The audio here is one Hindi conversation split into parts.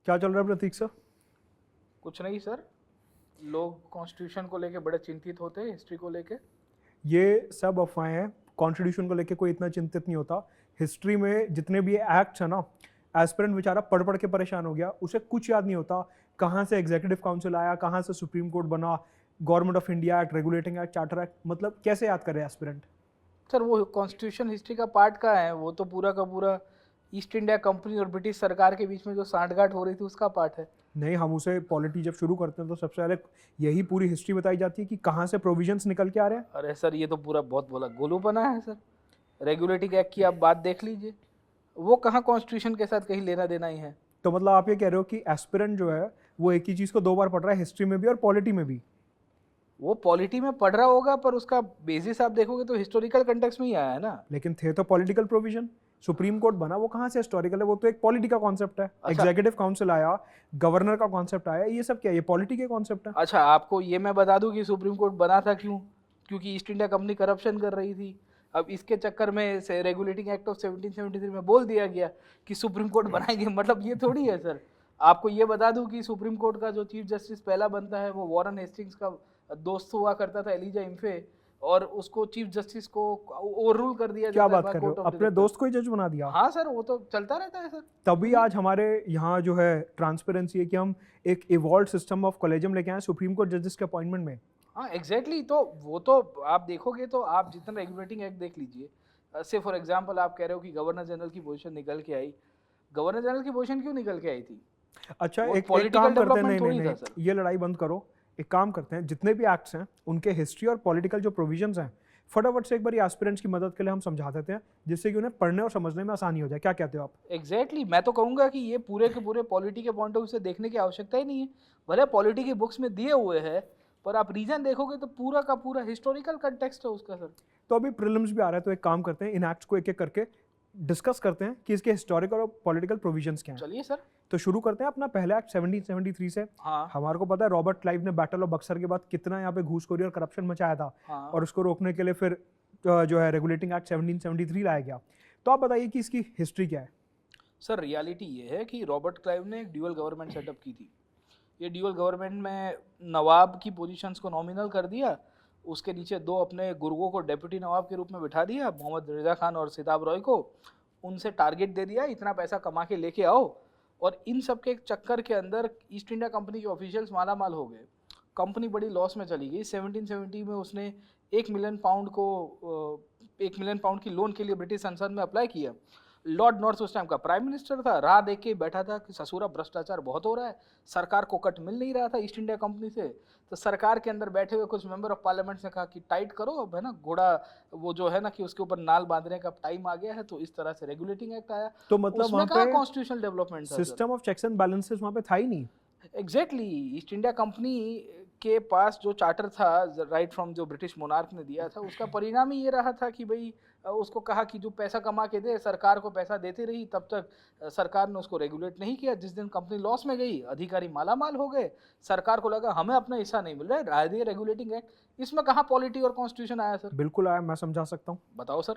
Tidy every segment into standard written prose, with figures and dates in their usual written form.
क्या चल रहा है प्रतीक सर? कुछ नहीं सर, लोग कॉन्स्टिट्यूशन को लेके बड़े चिंतित होते हैं, हिस्ट्री को लेके। ये सब अफवाहें हैं। कॉन्स्टिट्यूशन को लेके कोई इतना चिंतित नहीं होता। हिस्ट्री में जितने भी एक्ट्स हैं ना, एस्पिरेंट बेचारा पढ़ पढ़ के परेशान हो गया, उसे कुछ याद नहीं होता। कहाँ से एग्जीक्यूटिव काउंसिल आया, कहाँ से सुप्रीम कोर्ट बना, government of India act, regulating act, charter act, मतलब कैसे याद करे एस्पिरेंट? सर वो कॉन्स्टिट्यूशन हिस्ट्री का पार्ट का है, वो तो पूरा का पूरा ईस्ट इंडिया कंपनी और ब्रिटिश सरकार के बीच में जो सांठगांठ हो रही थी उसका पार्ट है। नहीं, हम उसे पॉलिटी जब शुरू करते हैं तो सबसे पहले यही पूरी हिस्ट्री बताई जाती है कि कहाँ से प्रोविजंस निकल के आ रहे हैं। अरे सर ये तो पूरा बहुत बोला गोलूपना है सर। रेगुलेटिंग एक्ट की आप बात देख लीजिए, वो कहाँ कॉन्स्टिट्यूशन के साथ कहीं लेना देना ही है। तो मतलब आप ये कह रहे हो कि एस्पिरेंट जो है वो एक ही चीज़ को दो बार पढ़ रहा है, हिस्ट्री में भी और पॉलिटी में भी? वो पॉलिटी में पढ़ रहा होगा पर उसका बेसिस आप देखोगे तो हिस्टोरिकल कंटेक्स्ट में ही आया है ना। लेकिन थे तो पॉलिटिकल प्रोविजन। सुप्रीम कोर्ट बना, वो कहाँ से हिस्टोरिकल है? वो तो एक पॉलिटी का कॉन्सेप्ट है। अच्छा। एग्जीक्यूटिव काउंसिल आया, गवर्नर का कॉन्सेप्ट आया, ये सब क्या है? ये पॉलिटी के कॉन्सेप्ट है। अच्छा, आपको ये मैं बता दूं कि सुप्रीम कोर्ट बना था क्यों? क्योंकि ईस्ट इंडिया कंपनी करप्शन कर रही थी। अब इसके चक्कर में से रेगुलेटिंग एक्ट ऑफ 1773 में बोल दिया गया कि सुप्रीम कोर्ट बनाएंगे, मतलब ये थोड़ी है सर। आपको ये बता दूं कि सुप्रीम कोर्ट का जो चीफ जस्टिस पहला बनता है वो वॉरेन हेस्टिंग्स का दोस्त हुआ करता था, एलिजा इम्फे, और उसको चीफ जस्टिस को ओवर रूल कर दिया क्या जाता बात है कर रहे कोर्ट हो? ऑफ अपने डायरेक्टर। दोस्त को ही जज बना दिया? हाँ सर, वो तो चलता रहता है सर। तभी आज हमारे यहाँ जो है ट्रांसपेरेंसी है कि हम एक इवॉल्व सिस्टम ऑफ कॉलेजियम लेके आए सुप्रीम कोर्ट जजेस के अपॉइंटमेंट में। हाँ एग्जैक्टली, तो वो तो आप देखोगे तो आप जितना रेगुलेटिंग एक्ट देख लीजिए। से फॉर एग्जांपल आप कह रहे हो कि गवर्नर जनरल की पोजीशन निकल के आई। गवर्नर जनरल की पोजीशन क्यों निकल के आई थी? अच्छा, वो एक काम पॉलिटिकल करते हैं। डेवलपमेंट नहीं नहीं थोड़ी था नहीं, सर। ये लड़ाई बंद करो। एक काम करते हैं, जितने भी एक्ट्स हैं उनके हिस्ट्री और पॉलिटिकल जो प्रोविजंस हैं, फटाफट से एक बार एस्पिरेंट्स की मदद के लिए हम समझा देते हैं, जिससे कि उन्हें पढ़ने और समझने में आसानी हो जाए। क्या कहते हो आप? एग्जैक्टली, मैं तो कहूंगा कि ये पूरे के पूरे पॉलिटी के पॉइंट ऑफ व्यू से देखने की आवश्यकता ही नहीं है। भले पॉलिटी की बुक्स में दिए हुए हैं, पर आप रीजन देखोगे तो पूरा का पूरा हिस्टोरिकल कंटेक्स्ट है उसका सर। तो अभी प्रीलिम्स भी आ रहा है, तो एक काम करते हैं, इन एक्ट्स को एक एक करके डिस्कस करते हैं कि इसके हिस्टोरिकल और पॉलिटिकल प्रोविजंस क्या हैं। चलिए सर। तो शुरू करते हैं अपना पहला एक्ट 1773 से। हाँ हमारे को पता है रॉबर्ट क्लाइव ने बैटल ऑफ बक्सर के बाद कितना यहाँ पे घूसखोरी और करप्शन मचाया था, हाँ। और उसको रोकने के लिए फिर जो है रेगुलेटिंग एक्ट 1773 लाया गया। तो आप बताइए कि इसकी हिस्ट्री क्या है? सर रियलिटी ये है कि रॉबर्ट क्लाइव ने एक ड्यूअल गवर्नमेंट सेटअप की थी। ये ड्यूअल गवर्नमेंट में नवाब की पोजीशंस को नॉमिनल कर दिया, उसके नीचे दो अपने गुर्गों को डेप्यूटी नवाब के रूप में बिठा दिया, मोहम्मद रजा खान और सिताब रॉय को। उनसे टारगेट दे दिया, इतना पैसा कमा के लेके आओ। और इन सब के चक्कर के अंदर ईस्ट इंडिया कंपनी के ऑफिशियल्स मालामाल हो गए। कंपनी बड़ी लॉस में चली गई। 1770 में उसने 1 मिलियन पाउंड की लोन के लिए ब्रिटिश संसद में अप्लाई किया। लॉर्ड नॉर्थ उस टाइम का प्राइम मिनिस्टर था, राह देख के बैठा था कि ससुरा भ्रष्टाचार बहुत हो रहा है, सरकार को कट मिल नहीं रहा था ईस्ट इंडिया कंपनी से। तो सरकार के अंदर बैठे हुए कुछ मेंबर ऑफ पार्लियामेंट ने कहा कि टाइट करो अब, है ना, घोड़ा वो जो है ना कि उसके ऊपर नाल बांधने का टाइम आ गया है। तो इस तरह से रेगुलेटिंग एक्ट आया। तो मतलब उसमें वहाँ कहाँ पे कॉन्स्टिट्यूशनल डेवलपमेंट था sir? System of checks and balances वहाँ पे था ही नहीं। एग्जैक्टली, ईस्ट इंडिया कंपनी के पास जो चार्टर था राइट फ्रॉम जो ब्रिटिश मोनार्क ने दिया था, उसका परिणाम ही ये रहा था कि भाई उसको कहा कि जो पैसा कमा के दे, सरकार को पैसा देती रही, तब तक सरकार ने उसको रेगुलेट नहीं किया। जिस दिन कंपनी लॉस में गई, अधिकारी माला माल हो गए, सरकार को लगा हमें अपना हिस्सा नहीं मिल रहा है, राय दिए रेगुलेटिंग एक्ट। इसमें कहाँ पॉलिटी और कॉन्स्टिट्यूशन आया सर? बिल्कुल आया, मैं समझा सकता हूँ। बताओ सर।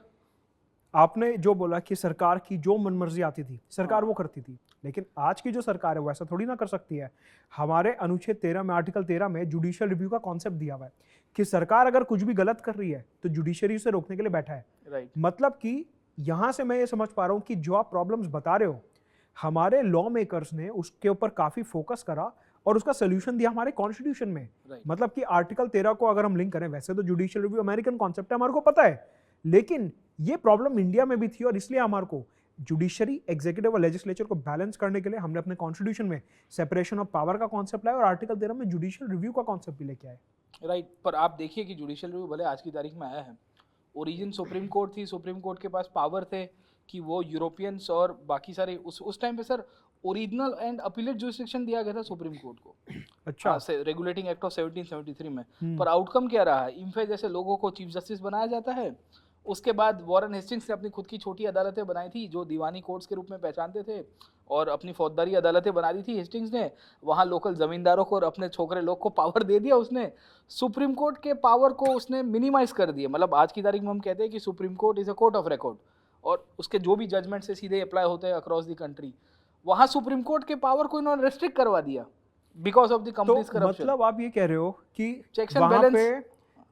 आपने जो बोला कि सरकार की जो मनमर्जी आती थी सरकार हाँ। वो करती थी, लेकिन आज की जो सरकार है वो ऐसा थोड़ी ना कर सकती है। हमारे अनुच्छेद 13 में, आर्टिकल 13 में जुडिशियल रिव्यू का कॉन्सेप्ट दिया हुआ है कि सरकार अगर कुछ भी गलत कर रही है तो जुडिशरी उसे रोकने के लिए बैठा है। राइट। मतलब कि यहां से मैं ये समझ पा रहा हूं कि जो आप प्रॉब्लम्स बता रहे हो, हमारे लॉ मेकर्स ने उसके ऊपर काफी फोकस करा और उसका सोल्यूशन दिया हमारे कॉन्स्टिट्यूशन में। राइट। मतलब कि आर्टिकल 13 को अगर हम लिंक करें, वैसे तो जुडिशियल रिव्यू अमेरिकन कॉन्सेप्ट है, हमारे को पता है, लेकिन ये प्रॉब्लम इंडिया में भी थी, और इसलिए हमारे को जुडिशरी, एग्जीक्यूटिव और लेजिस्लेचर को बैलेंस करने के लिए हमने अपने कॉन्स्टिट्यूशन में सेपरेशन ऑफ पावर का कॉन्सेप्ट लाया और आर्टिकल 13 में जुडिशियल रिव्यू का कॉन्सेप्ट भी लेके आए। राइट, पर आप देखिए कि जुडिशियल रिव्यू भले आज की तारीख में आया है, ओरिजिन सुप्रीम कोर्ट थी, सुप्रीम कोर्ट के पास पावर थे कि वो यूरोपियंस और बाकी सारे उस टाइम पे sir original and appellate jurisdiction दिया गया था सुप्रीम कोर्ट को। अच्छा। हाँ, रेगुलेटिंग एक्ट ऑफ 1773 में। हम्म। पर आउटकम क्या रहा? इम्फे जैसे लोगों को चीफ जस्टिस बनाया जाता है। उसके बाद वॉरेन हेस्टिंग्स ने अपनी खुद की छोटी अदालतें बनाई थी जो दीवानी कोर्ट्स के रूप में पहचानते थे, और अपनी फौजदारी अदालतें बना दी थी हेस्टिंग्स ने। वहाँ लोकल जमींदारों को और अपने छोकरे लोग को पावर दे दिया उसने। सुप्रीम कोर्ट के पावर को उसने मिनिमाइज कर दिया। मतलब आज की तारीख में हम कहते हैं कि supreme court is a court of record, और उसके जो भी जजमेंट से सीधे अप्लाई होते हैं अक्रॉस द कंट्री। वहां सुप्रीम कोर्ट के पावर को इन्होंने रेस्ट्रिक्ट करवा दिया बिकॉज ऑफ द तो कंपनीज करप्शन। मतलब आप ये कह रहे हो कि Checks and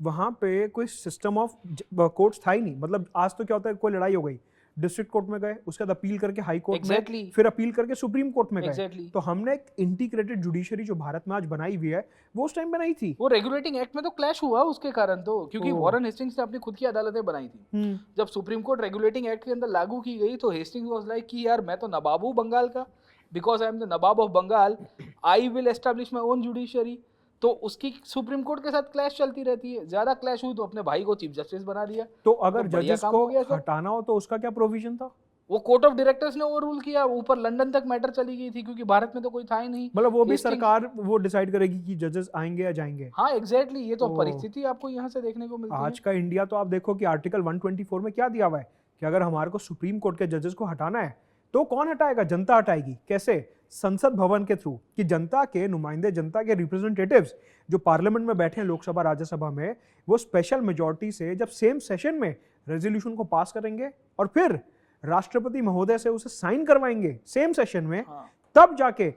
वहां पे कोई सिस्टम ऑफ कोर्ट्स था ही नहीं। मतलब आज तो क्या होता है, कोई लड़ाई हो गई, डिस्ट्रिक्ट कोर्ट में गए, उसके बाद अपील करके हाई कोर्ट Exactly. में, फिर अपील करके सुप्रीम कोर्ट में गए। Exactly. तो हमने एक इंटीग्रेटेड जुडिशरी जो भारत में आज बनाई हुई है, वो उस टाइम में नहीं थी। वो रेगुलेटिंग एक्ट में तो क्लैश हुआ उसके कारण, तो क्योंकि वॉरेन हेस्टिंग्स ने अपनी खुद की अदालतें बनाई थी। जब सुप्रीम कोर्ट रेगुलेटिंग एक्ट के अंदर लागू की गई तो हेस्टिंग्स वाज लाइक कि यार मैं तो नवाब हूँ बंगाल का, because I am the nawab of Bengal, I will establish my own judiciary. तो उसकी सुप्रीम कोर्ट के साथ क्लैश चलती रहती है, ज्यादा क्लैश हुई तो अपने भाई को चीफ जस्टिस बना दिया। तो अगर बढ़िया जजेस काम को हो गया सर। हटाना हो तो उसका क्या प्रोविजन था? वो कोर्ट ऑफ डायरेक्टर्स ने ओवर रूल किया, ऊपर लंदन तक मैटर चली गई थी क्योंकि भारत में तो कोई था ही नहीं। मतलब वो भी Hastings- सरकार वो डिसाइड करेगी कि जजेस आएंगे या जाएंगे। हाँ एग्जैक्टली, ये तो तो परिस्थिति आपको यहाँ से देखने को मिलती आज का इंडिया तो आप देखो कि आर्टिकल 124 में क्या दिया हुआ है कि अगर हमारे को सुप्रीम कोर्ट के जजेस को हटाना है तो कौन हटाएगा? जनता हटाएगी। कैसे? संसद भवन के थ्रू, कि जनता के नुमाइंदे, जनता के रिप्रेजेंटेटिव्स जो पार्लियामेंट में बैठे हैं, लोकसभा राज्यसभा में, वो स्पेशल मेजॉरिटी से जब सेम सेशन में रेजोल्यूशन को पास करेंगे और फिर राष्ट्रपति महोदय से उसे साइन करवाएंगे सेम सेशन में, हाँ। तब जाके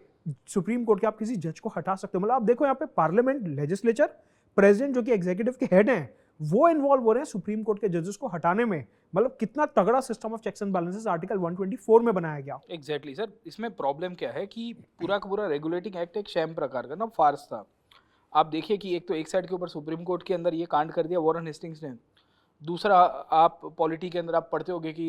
सुप्रीम कोर्ट के आप किसी जज को हटा सकते हो। मतलब आप देखो यहाँ पे पार्लियामेंट, लेजिस्लेचर, प्रेसिडेंट जो कि एग्जीक्यूटिव के हेड हैं, वो इन्वॉल्व हो रहे हैं सुप्रीम कोर्ट के जजेस को हटाने में। मतलब कितना तगड़ा system of checks and balances article 124 में बनाया गया। एग्जैक्टली सर, इसमें प्रॉब्लम क्या है कि पूरा का पूरा रेगुलेटिंग एक्ट एक शैम प्रकार का ना फार्स था। आप देखिए कि एक तो एक साइड के ऊपर सुप्रीम कोर्ट के अंदर ये कांड कर दिया वॉरेन हेस्टिंग्स ने, दूसरा आप पॉलिटी के अंदर आप पढ़ते होंगे कि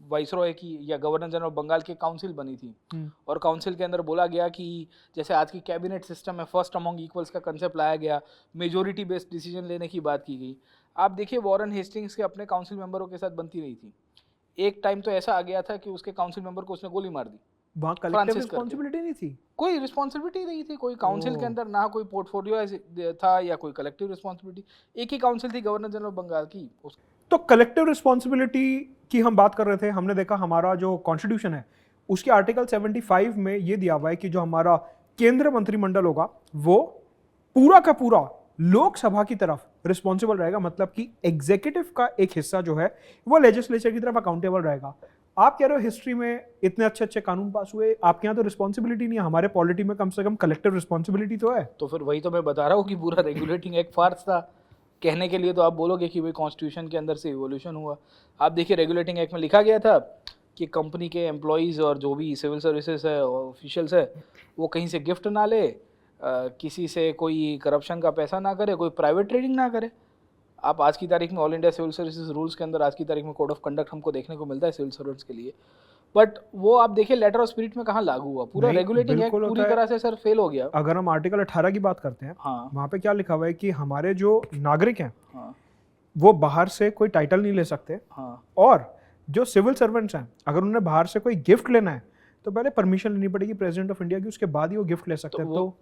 वाइसरॉय की या गवर्नर जनरल ऑफ बंगाल की काउंसिल बनी थी और काउंसिल के अंदर बोला गया कि जैसे आज की कैबिनेट सिस्टम है, फर्स्ट अमॉन्ग इक्वल्स का कंसेप्ट लाया गया, मेजोरिटी बेस्ड डिसीजन लेने की बात की गई। आप देखिए वॉरेन हेस्टिंग्स के अपने काउंसिल मेंबरों के साथ बनती रही थी। एक टाइम तो ऐसा आ गया था कि उसके काउंसिल मेंबर को उसने गोली मार दी। वहाँ कलेक्टिव रिस्पांसिबिलिटी नहीं थी, कोई रिस्पांसिबिलिटी नहीं थी, कोई काउंसिल के अंदर ना कोई पोर्टफोलियो था या कोई कलेक्टिव रिस्पांसिबिलिटी। एक ही काउंसिल थी गवर्नर जनरल ऑफ बंगाल की। तो कलेक्टिव रिस्पांसिबिलिटी की हम बात कर रहे थे। हमने देखा हमारा जो कॉन्स्टिट्यूशन है उसके आर्टिकल 75 में ये दिया हुआ है कि जो हमारा केंद्रीय मंत्रिमंडल होगा वो पूरा का पूरा लोकसभा की तरफ रिस्पॉन्सिबल रहेगा। मतलब कि एग्जीक्यूटिव का एक हिस्सा जो है वो लेजिस्लेचर की तरफ अकाउंटेबल रहेगा। आप कह रहे हो हिस्ट्री में इतने अच्छे अच्छे कानून पास हुए, आपके यहाँ तो रिस्पॉन्सिबिलिटी नहीं है, हमारे पॉलिटी में कम से कम कलेक्टिव रिस्पॉन्सिबिलिटी तो है। तो फिर वही तो मैं बता रहा हूँ कि पूरा रेगुलेटिंग एक्ट फार्स था। कहने के लिए तो आप बोलोगे कि भाई कॉन्स्टिट्यूशन के अंदर से इवोल्यूशन हुआ। आप देखिए रेगुलेटिंग एक्ट में लिखा गया था कि कंपनी के एम्प्लॉयज़ और जो भी सिविल सर्विसेज है ऑफिशियल्स है वो कहीं से गिफ्ट ना ले, किसी से कोई करप्शन का पैसा ना करे, कोई प्राइवेट ट्रेडिंग ना करे। आप आज की तारीख में all India civil services rules के अंदर आज की तारीख में कोड ऑफ कंडक्ट हमको देखने को मिलता है सिविल सर्वेंट्स के लिए, बट वो आप देखिए लेटर ऑफ स्पिरिट में कहाँ लागू हुआ। पूरा रेगुलेटिंग एक्ट पूरी तरह से सर फेल हो गया। अगर हम आर्टिकल 18 की बात करते हैं, हाँ, वहाँ पे क्या लिखा हुआ है कि हमारे जो नागरिक हैं हाँ, वो बाहर से कोई टाइटल नहीं ले सकते, हाँ, और जो सिविल सर्वेंट्स हैं अगर उन्हें बाहर से कोई गिफ्ट लेना है तो पहले परमिशन लेनी पड़ेगी प्रेसिडेंट ऑफ इंडिया की, उसके बाद ही वो गिफ्ट ले सकते हैं। तो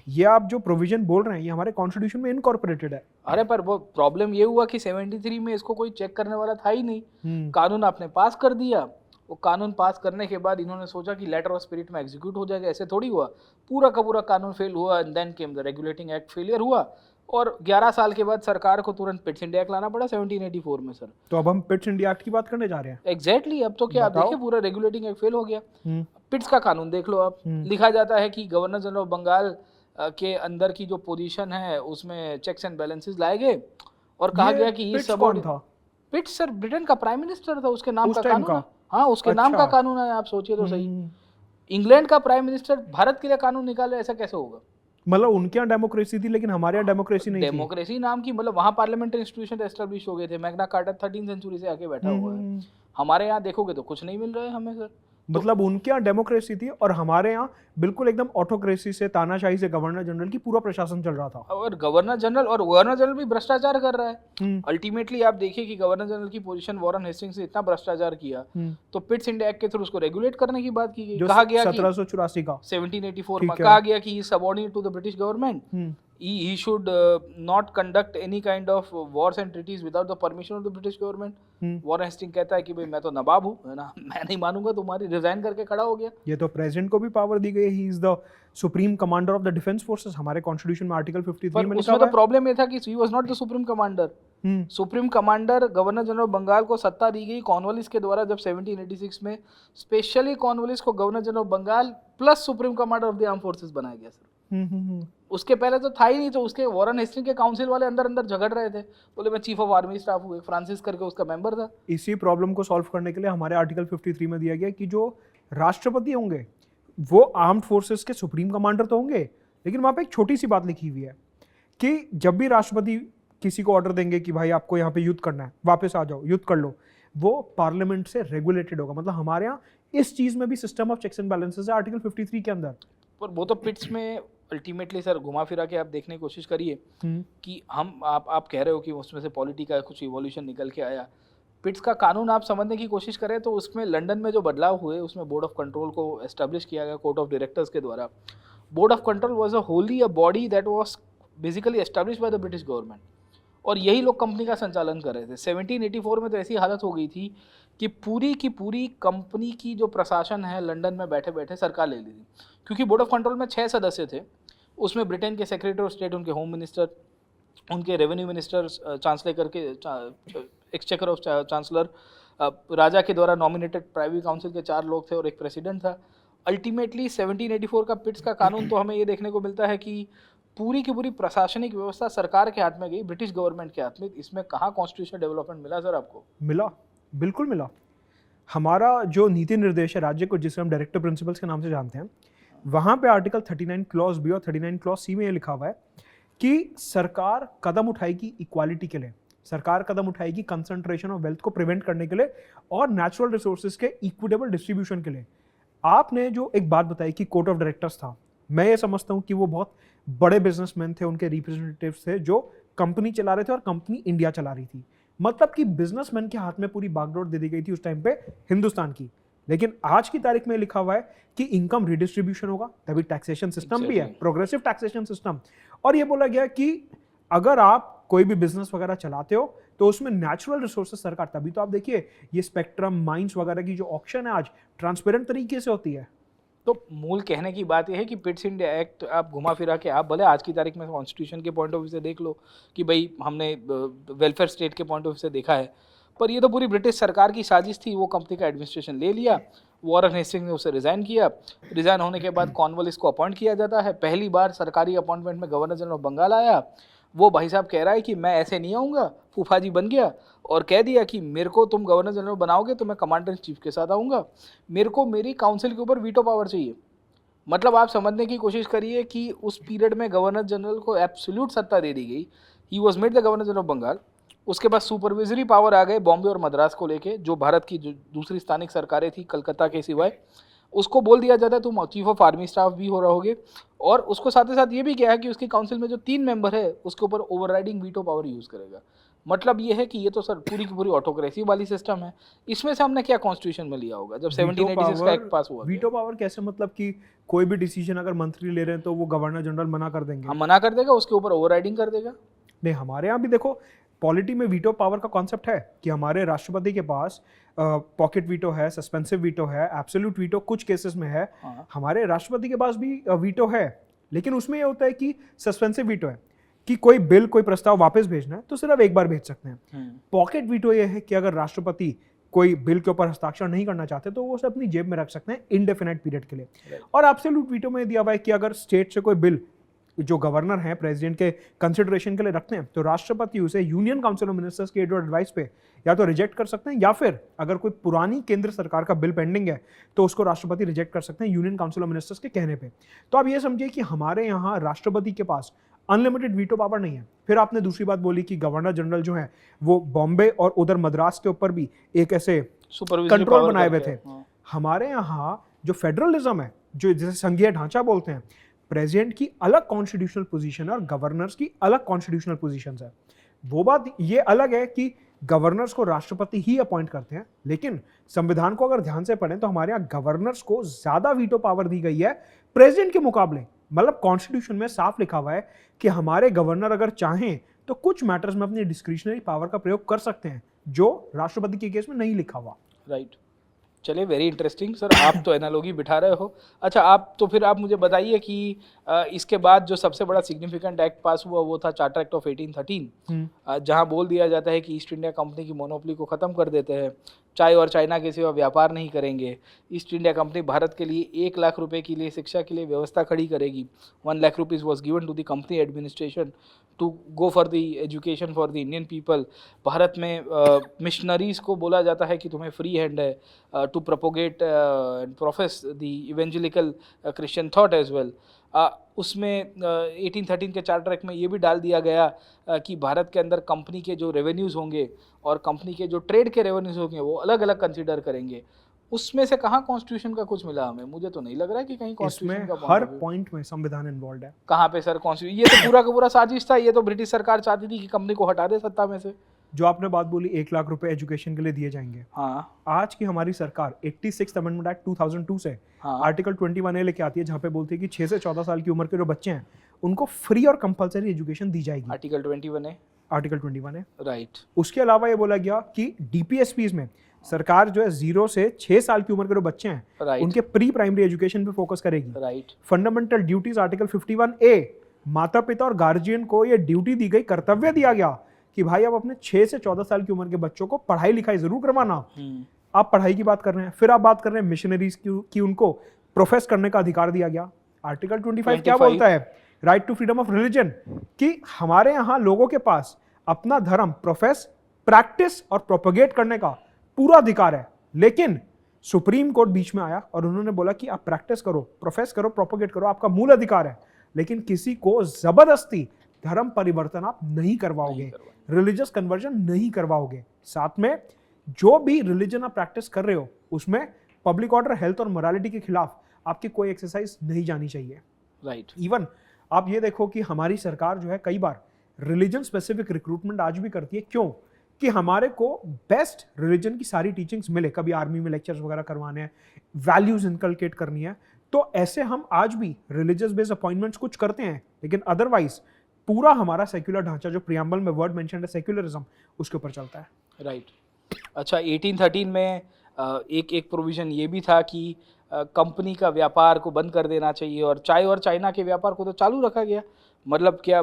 ये आप जो प्रोविजन बोल रहे हैं ये हमारे कॉन्स्टिट्यूशन में इनकॉर्पोरेटेड है। अरे पर वो प्रॉब्लम ये हुआ कि 73 में इसको कोई चेक करने वाला था ही नहीं। कानून आपने पास कर दिया, वो कानून पास करने के बाद इन्होंने सोचा कि लेटर ऑफ स्पिरिट में एग्जीक्यूट हो जाएगा। ऐसे थोड़ी हुआ, पूरा का पूरा कानून फेल हुआ and then came the regulating act failure हुआ और 11 साल के बाद सरकार को तुरंत पिट्स इंडिया एक्ट लाना पड़ा 1784 में सर। तो अब हम पिट्स इंडिया एक्ट की बात करने जा रहे हैं। एग्जैक्टली अब तो क्या आप देखिए पूरा रेगुलेटिंग एक्ट फेल हो गया। पिट्स का कानून देख लो आप, लिखा जाता है कि गवर्नर जनरल ऑफ बंगाल के अंदर की जो पोजीशन है उसमें चेक्स एंड बैलेंसेस लाए गए और कहा गया कि ये सब कौन था? पिट्स सर ब्रिटेन का प्राइम मिनिस्टर था, उसके नाम का कानून है। हाँ उसके अच्छा। नाम का कानून है, आप सोचिए तो सही। इंग्लैंड का प्राइम मिनिस्टर भारत के लिए कानून निकाले, ऐसा कैसे होगा? मतलब उनके यहाँ डेमोक्रेसी थी लेकिन हमारे यहाँ डेमोक्रेसी नहीं थी। डेमोक्रेसी नाम की मतलब वहाँ पार्लियामेंट्री इंस्टीट्यूशन एस्टेब्लिश हो गए थे, मैग्ना कार्टा 13वीं सेंचुरी से आके बैठा हुआ है। हमारे यहाँ देखोगे तो कुछ नहीं मिल रहा है हमें सर। मतलब उनके यहाँ डेमोक्रेसी थी और हमारे यहाँ बिल्कुल एकदम ऑटोक्रेसी से, तानाशाही से गवर्नर जनरल की पूरा प्रशासन चल रहा था। और गवर्नर जनरल भी भ्रष्टाचार कर रहा है। अल्टीमेटली आप देखिए कि गवर्नर जनरल की पोजीशन वॉरेन हेस्टिंग्स ने इतना भ्रष्टाचार किया तो पिट्स इंडिया एक्ट के थ्रू उसको रेगुलेट करने की बात की गई। कहा गया 1784 का 1784 में कहा गया कि he subordinate to the British government, he should not conduct any kind of wars and treaties without the permission of the British government. Warren Hastings कहता है कि भाई मैं तो नवाब हूँ, है ना, मैं नहीं मानूंगा तुम्हारी, रिजाइन करके खड़ा हो गया। ये तो प्रेसिडेंट को भी पावर दी गई, he is the supreme commander of the defence forces, हमारे कॉन्स्टिट्यूशन में आर्टिकल 53 में लिखा हुआ है। उसमें तो प्रॉब्लम ये था कि he was not the supreme commander, supreme commander governor general Bengal को सत्ता दी गई कॉर्नवालिस के द्वारा जब 1786 में स्पेशली कॉर्नवालिस को governor general Bengal plus supreme commander of the arm forces बनाया गया सर। उसके पहले तो था ही नहीं, तो उसके वॉरेन हेस्टिंग्स के काउंसिल वाले अंदर अंदर झगड़ रहे थे, बोले मैं चीफ ऑफ आर्मी स्टाफ हूँ, फ्रांसिस करके उसका मेंबर था। इसी प्रॉब्लम को सॉल्व करने के लिए हमारे आर्टिकल 53 में दिया गया कि जो राष्ट्रपति होंगे वो आर्म्ड फोर्सेस के सुप्रीम कमांडर तो होंगे, लेकिन वहां पे एक छोटी सी बात लिखी हुई है कि जब भी राष्ट्रपति किसी को ऑर्डर देंगे कि भाई आपको यहाँ पे युद्ध करना है, वापस आ जाओ, युद्ध कर लो, वो पार्लियामेंट से रेगुलेटेड होगा। मतलब हमारे यहाँ इस चीज में भी system of checks and balances है आर्टिकल 53 के अंदर। पर वो तो पिट्स में अल्टीमेटली सर घुमा फिरा के आप देखने की कोशिश करिए कि आप कह रहे हो कि उसमें से पॉलिटी का कुछ इवोल्यूशन निकल के आया। पिट्स का कानून आप समझने की कोशिश करें तो उसमें लंदन में जो बदलाव हुए उसमें बोर्ड ऑफ कंट्रोल को एस्टेब्लिश किया गया कोर्ट ऑफ डायरेक्टर्स के द्वारा। Board of control was a body that was basically establish by the British government, और यही लोग कंपनी का संचालन कर रहे थे। 1784 में तो ऐसी हालत हो गई थी कि पूरी की पूरी कंपनी की जो प्रशासन है लंदन में बैठे बैठे सरकार ले ली थी, क्योंकि बोर्ड ऑफ कंट्रोल में 6 सदस्य थे। उसमें ब्रिटेन के सेक्रेटरी ऑफ स्टेट, उनके होम मिनिस्टर, उनके रेवेन्यू मिनिस्टर, चांसलर करके एक्सचेकर ऑफ चांसलर, राजा के द्वारा नॉमिनेटेड प्राइवेट काउंसिल के 4 लोग थे और एक प्रेसिडेंट था। अल्टीमेटली 1784 का पिट्स का कानून तो हमें ये देखने को मिलता है कि पूरी की पूरी प्रशासनिक व्यवस्था सरकार के हाथ में गई, ब्रिटिश गवर्नमेंट के हाथ में। इसमें कहाँ कॉन्स्टिट्यूशनल डेवलपमेंट मिला सर आपको? मिला, बिल्कुल मिला। हमारा जो नीति निर्देश है राज्य को, जिसे हम डायरेक्टर प्रिंसिपल्स के नाम से जानते हैं, वहाँ पे आर्टिकल 39 क्लॉज बी और 39 क्लॉज सी में ये लिखा हुआ है कि सरकार कदम उठाएगी इक्वालिटी के लिए, सरकार कदम उठाएगी कंसंट्रेशन ऑफ वेल्थ को प्रिवेंट करने के लिए और नेचुरल रिसोर्सेज के इक्विटेबल डिस्ट्रीब्यूशन के लिए। आपने जो एक बात बताई कि कोर्ट ऑफ डायरेक्टर्स था, मैं ये समझता हूँ कि वो बहुत बड़े बिजनेसमैन थे, उनके रिप्रेजेंटेटिव्स थे जो कंपनी चला रहे थे और कंपनी इंडिया चला रही थी। मतलब कि बिजनेसमैन के हाथ में पूरी बागडोर दे दी गई थी उस टाइम पे हिंदुस्तान की। लेकिन आज की तारीख में लिखा हुआ है कि इनकम रिडिस्ट्रीब्यूशन होगा, तभी टैक्सेशन सिस्टम भी है, प्रोग्रेसिव टैक्सेशन सिस्टम। और ये बोला गया कि अगर आप कोई भी बिजनेस वगैरह चलाते हो तो उसमें नेचुरल रिसोर्सेज सरकार, तभी तो आप देखिए ये स्पेक्ट्रम माइंस वगैरह की जो ऑक्शन है आज ट्रांसपेरेंट तरीके से होती है। तो मूल कहने की बात यह है कि पिट्स इंडिया एक्ट आप घुमा फिरा के आप भले आज की तारीख में कॉन्स्टिट्यूशन के पॉइंट ऑफ व्यू से देख लो कि भाई हमने वेलफेयर स्टेट के पॉइंट ऑफ व्यू से देखा है, पर ये तो पूरी ब्रिटिश सरकार की साजिश थी। वो कंपनी का एडमिनिस्ट्रेशन ले लिया, वॉरेन हेस्टिंग्स ने उसे रिज़ाइन किया। रिज़ाइन होने के बाद कॉर्नवालिस को अपॉइंट किया जाता है। पहली बार सरकारी अपॉइंटमेंट में गवर्नर जनरल ऑफ बंगाल आया। वो भाई साहब कह रहा है कि मैं ऐसे नहीं आऊँगा, फूफा जी बन गया और कह दिया कि मेरे को तुम गवर्नर जनरल बनाओगे तो मैं कमांडर इन चीफ के साथ आऊँगा, मेरे को मेरी काउंसिल के ऊपर वीटो पावर चाहिए। मतलब आप समझने की कोशिश करिए कि उस पीरियड में गवर्नर जनरल को एब्सोल्यूट सत्ता दे दी गई। He was made the governor general of Bengal. उसके बाद सुपरविजरी पावर आ गए बॉम्बे और मद्रास को लेके, जो भारत की जो दूसरी स्थानिक सरकारें थी कलकत्ता के सिवाय, उसको बोल दिया जाता है तुम चीफ ऑफ आर्मी स्टाफ भी हो रहोगे। और उसको साथ ही साथ ये भी किया है कि उसकी काउंसिल में जो 3 मेंबर है उसके ऊपर ओवरराइडिंग वीटो पावर यूज़ करेगा। मतलब ये है कि ये तो सर पूरी की पूरी ऑटोक्रेसी वाली सिस्टम है। इसमें से हमने क्या कॉन्स्टिट्यूशन में लिया होगा जब 1786 का एक्ट पास हुआ? वीटो पावर कैसे? मतलब कि कोई भी डिसीजन अगर मंत्री ले रहे हैं तो वो गवर्नर जनरल मना कर देंगे? हम मना कर देगा, उसके ऊपर ओवरराइडिंग कर देगा। नहीं, हमारे यहाँ भी देखो पॉलिटी में वीटो पावर का कॉन्सेप्ट है कि हमारे राष्ट्रपति के पास पॉकेट वीटो है, सस्पेंसिव वीटो है, एब्सोल्यूट वीटो कुछ केसेस में है। हमारे राष्ट्रपति के पास भी वीटो है, लेकिन उसमें यह होता है कि सस्पेंसिव वीटो है कि कोई बिल, कोई प्रस्ताव वापस भेजना है तो सिर्फ एक बार भेज सकते हैं। पॉकेट वीटो ये है कि अगर राष्ट्रपति कोई बिल के ऊपर हस्ताक्षर नहीं करना चाहते तो वो उसे अपनी जेब में रख सकते हैं इनडेफिनेट पीरियड के लिए। और एब्सोल्यूट वीटो में दिया हुआ है कि अगर स्टेट से कोई बिल जो गवर्नर है प्रेसिडेंट के कंसिडरेशन के लिए रखते हैं तो राष्ट्रपति उसे यूनियन काउंसिल ऑफ मिनिस्टर्स के एडवाइस पे या तो रिजेक्ट कर सकते हैं, या फिर अगर कोई पुरानी केंद्र सरकार का बिल पेंडिंग है तो उसको राष्ट्रपति रिजेक्ट कर सकते हैं यूनियन काउंसिल ऑफ मिनिस्टर्स के कहने पे। तो आप ये समझिए कि हमारे यहाँ राष्ट्रपति के पास अनलिमिटेड वीटो पावर नहीं है। फिर आपने दूसरी बात बोली कि गवर्नर जनरल जो है वो बॉम्बे और उधर मद्रास के ऊपर भी एक ऐसे कंट्रोल बनाए हुए थे। हमारे यहाँ जो फेडरलिज्म है, जो जैसे संघीय ढांचा बोलते हैं, प्रेसिडेंट की अलग कॉन्स्टिट्यूशनल पोजीशन है और गवर्नर्स की अलग कॉन्स्टिट्यूशनल पोजीशंस है। वो बात ये अलग है कि गवर्नर्स को राष्ट्रपति ही अपॉइंट करते हैं, लेकिन संविधान को अगर ध्यान से पढ़ें तो हमारे यहाँ गवर्नर्स को ज्यादा वीटो पावर दी गई है प्रेसिडेंट के मुकाबले। मतलब कॉन्स्टिट्यूशन में साफ लिखा हुआ है कि हमारे गवर्नर अगर चाहें तो कुछ मैटर्स में अपनी डिस्क्रिशनरी पावर का प्रयोग कर सकते हैं, जो राष्ट्रपति के केस में नहीं लिखा हुआ। राइट। चलिए, वेरी इंटरेस्टिंग सर। आप तो एनालॉजी बिठा रहे हो। अच्छा, आप मुझे बताइए कि इसके बाद जो सबसे बड़ा सिग्निफिकेंट एक्ट पास हुआ वो था चार्टर एक्ट ऑफ 1813, जहां बोल दिया जाता है कि ईस्ट इंडिया कंपनी की मोनोपोली को ख़त्म कर देते हैं, चाय और चाइना के सिवा व्यापार नहीं करेंगे। ईस्ट इंडिया कंपनी भारत के लिए 1 लाख रुपए के लिए शिक्षा के लिए व्यवस्था खड़ी करेगी। 1 lakh rupees was given to the company administration to go for the education for the Indian people. Bharat में मिशनरीज को बोला जाता है कि तुम्हें फ्री हैंड है to propagate and profess the evangelical Christian thought as well. उसमें 1813 के चार्टर एक्ट में ये भी डाल दिया गया कि भारत के अंदर कंपनी के जो रेवेन्यूज़ होंगे और कंपनी के जो ट्रेड के रेवेन्यूज़ होंगे वो अलग अलग कंसीडर करेंगे। उसमें से कहाँ कॉन्स्टिट्यूशन का कुछ मिला हमें? मुझे तो नहीं लग रहा है कि कहीं कॉन्स्टिट्यूशन का हर पॉइंट में संविधान इन्वॉल्व है। कहाँ पे सर कॉन्स्टिट्यूशन? ये तो पूरा का पूरा साजिश था। ये तो ब्रिटिश सरकार चाहती थी कि कंपनी को हटा दे सत्ता में से। जो आपने बात बोली 1 लाख रुपए एजुकेशन के लिए दिए जाएंगे, हाँ, आज की हमारी सरकार 86 अमेंडमेंट एक्ट 2002 से हाँ, आर्टिकल 21A लेके आती है, जहाँ पे बोलती है कि 6 से 14 साल की उम्र के जो बच्चे हैं उनको फ्री और कंपलसरी एजुकेशन दी जाएगी। आर्टिकल 21 है, आर्टिकल 21A। राइट। उसके अलावा ये बोला गया कि डीपीएसपीज में सरकार जो है 0 से 6 साल की उम्र के जो बच्चे हैं Right. उनके प्री प्राइमरी एजुकेशन पे फोकस करेगी। Right. Fundamental duties article 51A, माता पिता और गार्जियन को ये ड्यूटी दी गई, कर्तव्य दिया गया कि भाई आप अपने 6 से 14 साल की उम्र के बच्चों को पढ़ाई लिखाई जरूर करवाना। आप पढ़ाई की बात कर रहे हैं, फिर आप बात कर रहे हैं मिशनरीज की उनको प्रोफेस करने का अधिकार दिया गया। आर्टिकल 25 क्या बोलता है? Right to freedom of religion, कि हमारे यहाँ लोगों के पास अपना धर्म प्रोफेस, प्रैक्टिस और प्रोपोगेट करने का पूरा अधिकार है। लेकिन सुप्रीम कोर्ट बीच में आया और उन्होंने बोला कि आप प्रैक्टिस करो, प्रोफेस करो, प्रोपोगेट करो, आपका मूल अधिकार है, लेकिन किसी को जबरदस्ती धर्म परिवर्तन आप नहीं करवाओगे, रिलीजियस कन्वर्जन नहीं करवाओगे। साथ में जो भी रिलीजन आप प्रैक्टिस कर रहे हो उसमें पब्लिक ऑर्डर, हेल्थ और मोरालिटी के खिलाफ आपकी कोई एक्सरसाइज नहीं जानी चाहिए। राइट। इवन आप ये देखो कि हमारी सरकार जो है कई बार रिलीजन स्पेसिफिक रिक्रूटमेंट आज भी करती है। क्यों? कि हमारे को बेस्ट रिलीजन की सारी टीचिंग्स मिले। कभी आर्मी में लेक्चर्स वगैरह करवाने हैं, वैल्यूज इनकलकेट करनी है, तो ऐसे हम आज भी रिलीजियस बेस्ड अपॉइंटमेंट्स कुछ करते हैं, लेकिन अदरवाइज पूरा हमारा सेक्युलर ढांचा जो प्रियम्बल में वर्ड मेंशन है सेक्युलरिज्म, उसके ऊपर चलता है। राइट। अच्छा, 1813 में एक प्रोविजन ये भी था कि कंपनी का व्यापार को बंद कर देना चाहिए और चाय और चाइना के व्यापार को तो चालू रखा गया। मतलब क्या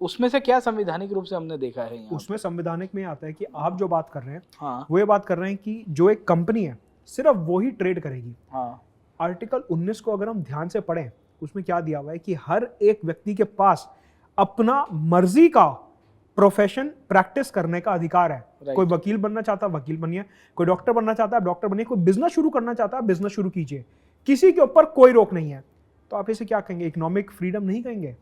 उसमें से क्या संवैधानिक रूप से हमने देखा है यहाँ? उसमें संवैधानिक में आता है कि आप जो बात कर रहे हैं, हाँ, वो ये बात कर रहे हैं कि जो एक कंपनी है सिर्फ वो ही ट्रेड करेगी। हाँ, आर्टिकल 19 को अगर हम ध्यान से पढ़ें, उसमें क्या दिया हुआ है कि हर एक व्यक्ति के पास अपना मर्जी का प्रोफेशन प्रैक्टिस करने का अधिकार है। Right. कोई वकील बनना चाहता है वकील बनिए, कोई डॉक्टर बनना चाहता है डॉक्टर बनिए, कोई बिजनेस शुरू करना चाहता है बिजनेस शुरू कीजिए, किसी के ऊपर कोई रोक नहीं है। तो आप इसे क्या कहेंगे? इकोनॉमिक फ्रीडम नहीं कहेंगे?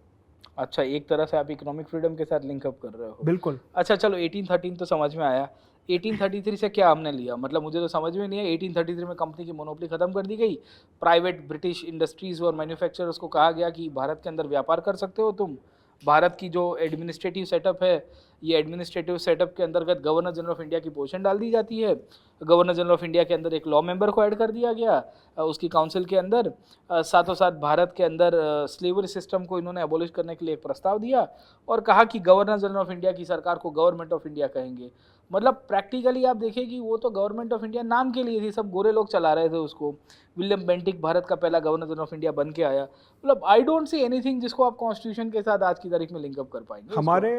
अच्छा, एक तरह से आप इकोनॉमिक फ्रीडम के साथ लिंकअप कर रहे हो। बिल्कुल। अच्छा, चलो 1813 तो समझ में आया। 1833 से क्या हमने लिया? मतलब मुझे तो समझ में नहीं है। 1833 में कंपनी की मोनोपोली खत्म कर दी गई, प्राइवेट ब्रिटिश इंडस्ट्रीज और मैन्युफैक्चरर्स को कहा गया कि भारत के अंदर व्यापार कर सकते हो तुम। भारत की जो एडमिनिस्ट्रेटिव सेटअप है, ये एडमिनिस्ट्रेटिव सेटअप के अंतर्गत गवर्नर जनरल ऑफ इंडिया की पोजीशन डाल दी जाती है। गवर्नर जनरल ऑफ इंडिया के अंदर एक लॉ मेंबर को ऐड कर दिया गया उसकी काउंसिल के अंदर। साथों साथ भारत के अंदर स्लेवरी सिस्टम को इन्होंने अबॉलिश करने के लिए एक प्रस्ताव दिया और कहा कि गवर्नर जनरल ऑफ इंडिया की सरकार को गवर्नमेंट ऑफ इंडिया कहेंगे। मतलब प्रैक्टिकली आप देखिए कि वो तो गवर्नमेंट ऑफ इंडिया नाम के लिए थी, सब गोरे लोग चला रहे थे उसको। विलियम बेंटिक भारत का पहला गवर्नर जनरल ऑफ इंडिया बन के आया। मतलब आई डोंट सी एनीथिंग जिसको आप कॉन्स्टिट्यूशन के साथ आज की तारीख में लिंकअप कर पाएंगे। हमारे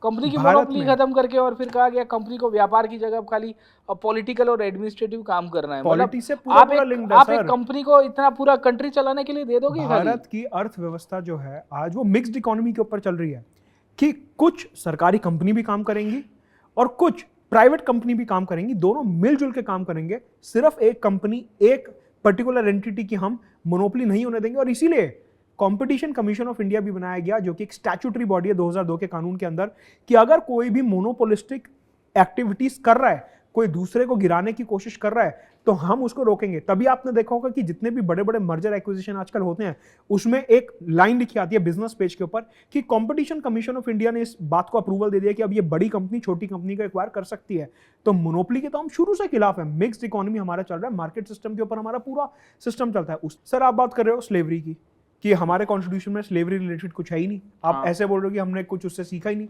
कंपनी की भारत मोनोपोली में खत्म करके और फिर कहा गया कंपनी को व्यापार की जगह खाली पॉलिटिकल और एडमिनिस्ट्रेटिव काम करना है। पॉलिटी से आप पूरा एक लिंक्ड है आप एक सर। कंपनी को इतना पूरा कंट्री चलाने के लिए दे दोगे? भारत की अर्थव्यवस्था जो है आज वो मिक्स्ड इकोनॉमी के ऊपर चल रही है कि कुछ सरकारी कंपनी भी काम करेंगी और कुछ प्राइवेट कंपनी भी काम करेंगी, दोनों मिलजुल के काम करेंगे। सिर्फ एक कंपनी, एक पर्टिकुलर एंटिटी की हम मोनोपोली नहीं होने देंगे। और इसीलिए कंपटीशन कमीशन ऑफ इंडिया भी बनाया गया, जो कि एक स्टैट्यूटरी बॉडी है 2002 के कानून के अंदर, कि अगर कोई भी मोनोपोलिस्टिक एक्टिविटीज कर रहा है, कोई दूसरे को गिराने की कोशिश कर रहा है, तो हम उसको रोकेंगे। तभी आपने देखा होगा कि जितने भी बड़े बड़े मर्जर एक्विजिशन आजकल होते हैं उसमें एक लाइन लिखी आती है बिजनेस पेज के ऊपर कि कंपटीशन कमीशन ऑफ इंडिया ने इस बात को अप्रूवल दे दिया कि अब ये बड़ी कंपनी छोटी कंपनी को एक्वायर कर सकती है। तो मोनोपोली के तो हम शुरू से खिलाफ है। मिक्स्ड इकोनॉमी हमारा चल रहा है, मार्केट सिस्टम के ऊपर हमारा पूरा सिस्टम चलता है। सर आप बात कर रहे हो स्लेवरी की, कि हमारे कॉन्स्टिट्यूशन में स्लेवरी रिलेटेड कुछ है ही नहीं। आप ऐसे बोल रहे हो कि हमने कुछ उससे सीखा ही नहीं।